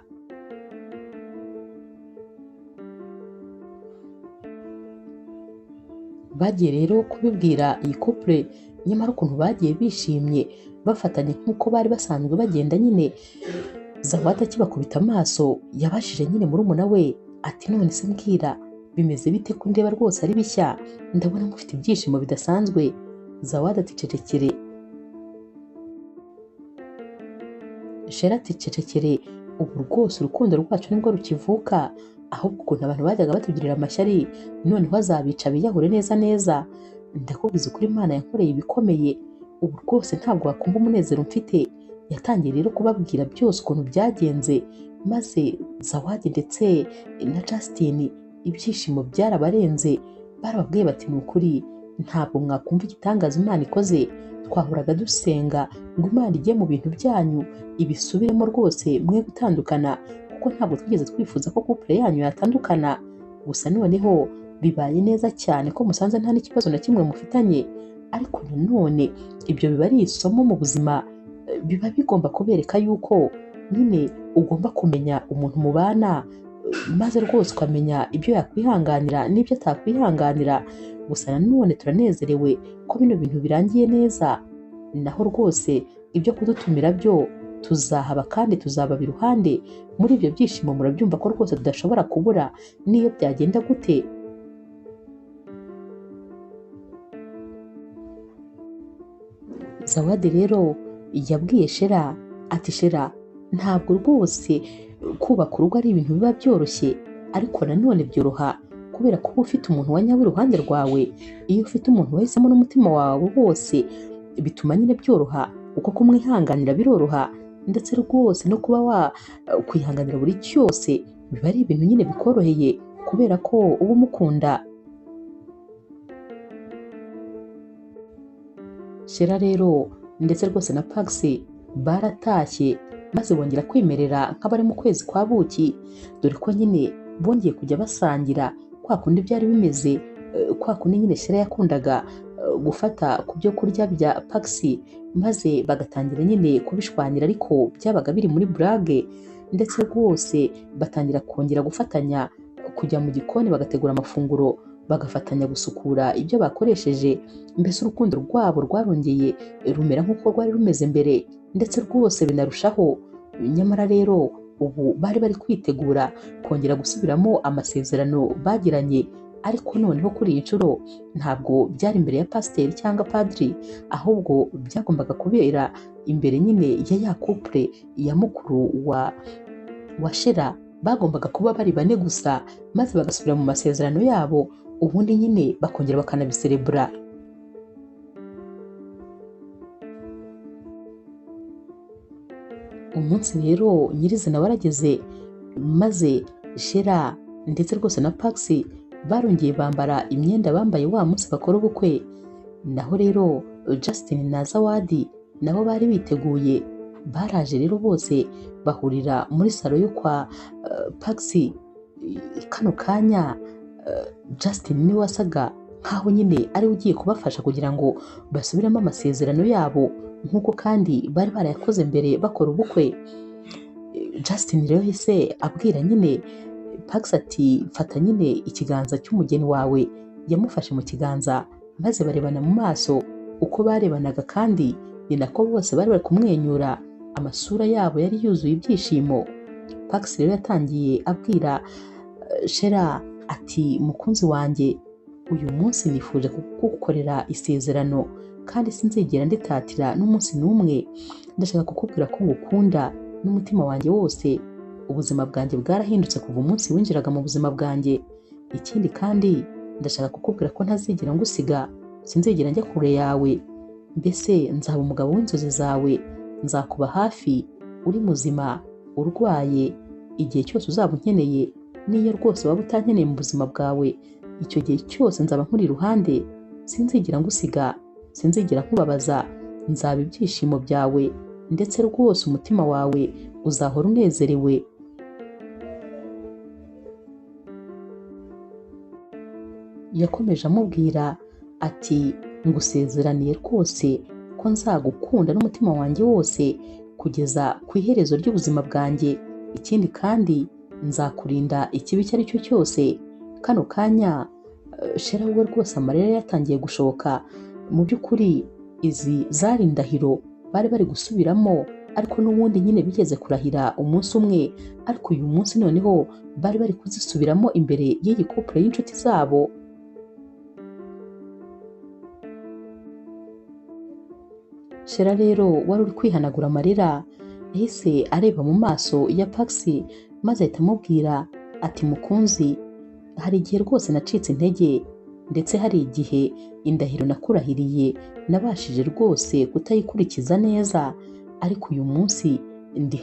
bagiye rero kubibwira iyi couple, nyamara ukuntu bagiye bishimye bafatanye nk'uko bari basanzwe bagenda nyine, Zawadi akibakubita amaso yabashije nyine murumuna we ati none se mbwira bimeze bite ko ndeba rwose ari bishya, ndabona mufite ibyishimo bidasanzwe. Zawadi ati cecekere. Shera ati cecekere, ubu rwose urukundo rwacu nibwo rukivuka, ahubwo ukuntu abantu bajyaga batugirira amashyari noneho azabica biyahure neza neza. Ndakubwiza ukuri Imana yankoreye ibikomeye, ubu rwose ntabwo wakumva umunezero mfite. Yatangiye rero kubabwira byose ukuntu byagenze, maze Zawadi ndetse na Justin ibyishimo byarabarenze. Barababwiye bati ni ukuri ntabwo mwakumva igitangaza Imana ikoze, twahoraga dusenga ngo Imana ijye mu bintu byanyu ibisubiremo rwose mwe gutandukana, kuko ntabwo twigeze twifuza ko couple yanyu yatandukana. Gusa noneho bibaye neza cyane ko musanze nta n'ikibazo na kimwe mufitanye, ariko nanone ibyo biba ari isomo mu buzima, biba bigomba kubereka yuko nyine ugomba kumenya umuntu mubana, maze rwose ukamenya ibyo yakwihanganira n'ibyo atakwihanganira. Gusa nanone turanezerewe ko bino bintu birangiye neza, naho rwose ibyo kudutumira byo tuzahaba kandi tuzababa iruhande. Muri ibyo byishimo murabyumva ko rwose tudashobora kubura n'iyo byagenda gute. Zawadi rero yabwiye Shera ati Shera, ntabwo rwose kubaka urugo ari ibintu biba byoroshye, ariko nanone byoroha kubera ko uba ufite umuntu wa nyawe iruhande rwawe. Iyo ufite umuntu wahisemo n'umutima wawe wose bituma nyine byoroha, kuko kumwihanganira biroroha, ndetse rwose no kuba wakwihanganira buri cyose biba ari ibintu nyine bikoroheye kubera ko uba umukunda. Shera rero ndetse rwose na Paxi baratashye maze bongera kwimerera nk'abari mu kwezi kwa buki, dore ko nyine bongeye kujya basangira kwa kundi byari bimeze, kwa kundi nyine Shera yakundaga gufata ku byo kurya bya Paxi maze bagatangira nyine kubishwanira, ariko byabaga biri muri burage, ndetse rwose batangira kongera gufatanya kujya mu gikoni bagategura amafunguro, bagafatanya gusukura ibyo bakoresheje. Mbese urukundo rwabo rwarongeye rumera nk'uko rwari rumeze mbere, ndetse rwose binarushaho. Nyamara rero ubu bari bari kwitegura kongera gusubiramo amasezerano bagiranye, ariko noneho kuri iyi nshuro ntabwo byari imbere ya pasiteri cyangwa padiri, ahubwo byagombaga kubera imbere nyine ya couple ya mukuru wa Shera. Bagombaga kuba bari bane gusa maze bagasubira mu masezerano yabo, ubundi nyine bakongera bakanabiserebura. Umunsi rero nyirizina warageze, maze Shera ndetse rwose na Paxi barongeye bambara imyenda bambaye wa munsi bakora ubukwe. Naho rero Justin na Zawadi nabo bari biteguye, baraje rero bose bahurira muri salo yo kwa Paxi. Kano kanya Justin niwe wasaga nkaho nyine ari ugiye kubafasha kugira ngo basubiremo amasezerano yabo nk'uko kandi bari barayakoze mbere bakora ubukwe. Justin rero yahise abwira nyine Paxi ati fata nyine ikiganza cy'umugeni wawe. Yamufashe mu kiganza maze barebana mu maso, uko barebanaga kandi ni nako bose bari bari kumwenyura, amasura yabo yari yuzuye ibyishimo. Paxi rero yatangiye abwira Shera ati mukunzi wanjye, uyu munsi nifuje kugukorera isezerano kandi sinzigera nditatira n'umunsi n'umwe. Ndashaka kukubwira ko ngukunda n'umutima wanjye wose. Ubuzima bwanjye bwarahindutse kuva umunsi winjiraga mu buzima bwanjye. Ikindi kandi ndashaka kukubwira ko ntazigera ngusiga, sinzigera njya kure yawe. Mbese nzaba umugabo w'inzozi zawe, nzakuba hafi uri muzima, urwaye, igihe cyose uzaba unkeneye, n'iyo rwose waba utankeneye mu buzima bwawe, icyo gihe cyose nzaba nkuri iruhande. Sinzigera ngusiga, sinzigera nkubabaza, nzaba ibyishimo byawe, ndetse rwose umutima wawe uzahora unezerewe. Yakomeje amubwira ati ngusezeraniye rwose ko nzagukunda n'umutima wanjye wose kugeza ku iherezo ry'ubuzima bwanjye. Ikindi kandi nzakurinda ikibi icyo ari cyo cyose. Kano kanya Shera we rwose amarira yatangiye gushoka. Mu by'ukuri izi zari indahiro bari bari gusubiramo, ariko n'ubundi nyine bigeze kurahira umunsi umwe, ariko uyu munsi noneho bari bari kuzisubiramo imbere y'iyi couple y'inshuti zabo. Shera rero wari uri kwihanagura amarira yahise areba mu maso ya Paxi maze ahita amubwira ati mukunzi, hari igihe rwose nacitse intege, ndetse hari igihe indahiro nakurahiriye nabashije rwose kutayikurikiza neza, ariko uyu munsi ndi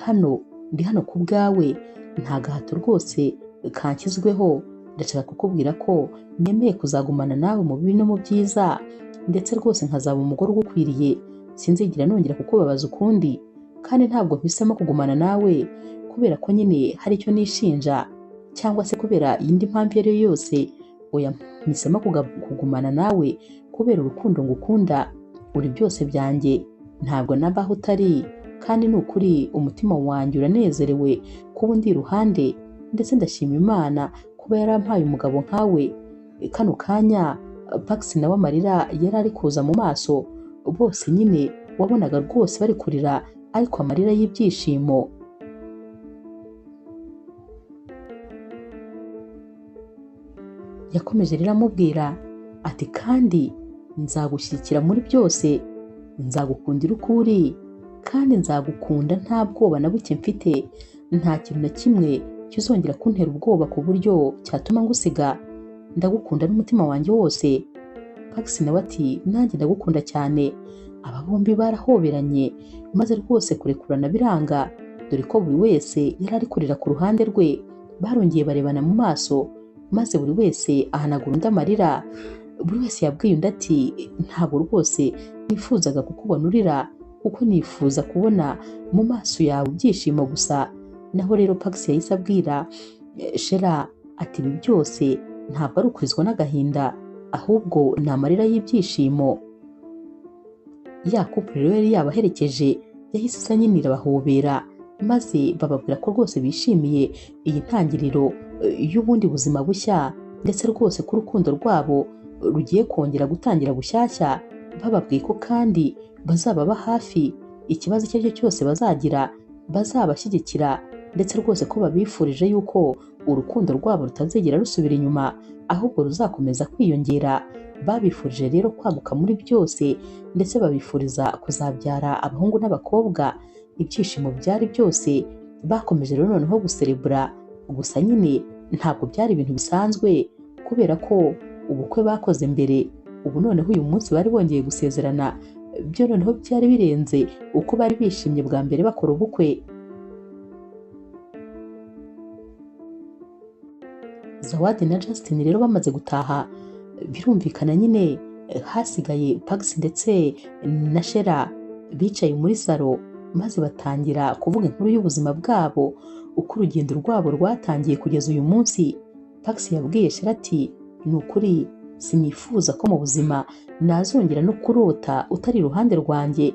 hano ku bwawe, nta gahato rwose kanshyizweho. Ndashaka kukubwira ko nemeye kuzagumana nawe mu bibi no mu byiza, ndetse rwose nkazaba umugore ugukwiriye, sinzigera nongera kukubabaza ukundi, kandi ntabwo mpisemo kugumana nawe kubera ko nyine hari icyo nishinja cyangwa se kubera iyindi mpamvu iyo ari yo yose. Oya, mpisemo kugumana nawe kubera urukundo ngukunda, uri byose byanjye, ntabwo nabaho utari, kandi ni ukuri umutima wanjye uranezerewe kuba undi iruhande, ndetse ndashima Imana kuba yarampaye umugabo nkawe. Kano kanya Paxi nawe amarira yari ari kuza mu maso, bose nyine wabonaga rwose bari kurira, ariko amarira y'ibyishimo. Yakomeje rero amubwira ati kandi nzagushyigikira muri byose, nzagukundira uko uri, kandi nzagukunda nta bwoba na buke mfite, nta kintu na kimwe kizongera kuntera ubwoba ku buryo cyatuma ngusiga, ndagukunda n'umutima wanjye wose. Paxi nawe ati nanjye ndagukunda cyane. Aba bombi barahoberanye maze rwose kurekurana biranga, dore ko buri wese yari ari kurira ku ruhande rwe. Barongeye barebana mu maso maze buri wese ahanagura undi amarira. Buri wese yabwiye undi ati ntabwo rwose nifuzaga kukubona urira, kuko nifuza kubona mu maso yawe ibyishimo gusa. Naho rero Paxi yahise abwira Shera ati ibi byose ntabwo ari ukurizwa n'agahinda, ahubwo ni amarira y'ibyishimo. Ya couple rero yari yabaherekeje yahise isa nyine irabahobera, maze bababwira ko rwose bishimiye iyi ntangiriro y'ubundi buzima bushya, ndetse rwose ko urukundo rwabo rugiye kongera gutangira bushyashya. Bababwiye ko kandi bazababa hafi, ikibazo icyo ari cyo cyose bazagira bazabashyigikira, ndetse rwose ko babifurije yuko urukundo rwabo rutazigera rusubira inyuma, ahubwo ruzakomeza kwiyongera. Babifurije rero kwaguka muri byose, ndetse babifuriza kuzabyara abahungu n'abakobwa. Ibyishimo byari byose, bakomeje rero noneho guserebura. Gusa nyine ntabwo byari ibintu bisanzwe, kubera ko ubukwe bakoze mbere, ubu noneho uyu munsi bari bongeye gusezerana, byo noneho byari birenze uko bari bishimye bwa mbere bakora ubukwe. Zawadi na Justin rero bamaze gutaha, birumvikana nyine hasigaye Paxi ndetse na Shera bicaye muri salo, maze batangira kuvuga inkuru y'ubuzima bwabo, uko urugendo rwabo rwatangiye kugeza uyu munsi. Paxi yabwiye Shera ati ni ukuri sinifuza ko mu buzima nazongera no kurota utari iruhande rwanjye,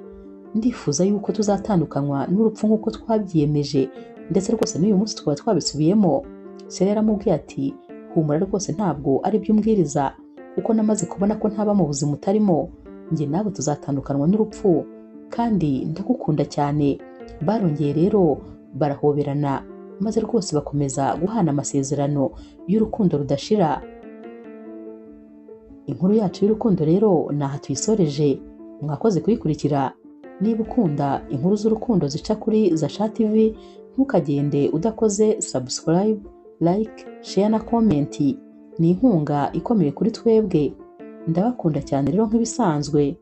ndifuza yuko tuzatandukanywa n'urupfu nk'uko twabyiyemeje, ndetse rwose n'uyu munsi tukaba twabisubiyemo. Shera yaramubwiye ati humura rwose ntabwo ari byo umbwiriza, kuko namaze kubona ko ntaba mu buzima utarimo, njye nawe tuzatandukanwa n'urupfu, kandi ndagukunda cyane. Barongeye rero barahoberana, maze rwose bakomeza guhana amasezerano y'urukundo rudashira. Inkuru yacu y'urukundo rero naha tuyisoreje. Mwakoze kuyikurikira. Niba ukunda inkuru z'urukundo zica kuri Zasha TV, ntukagende udakoze subscribe, like, share na comment. Ni inkunga ikomeye kuri twebwe. Ndabakunda cyane rero nk'ibisanzwe.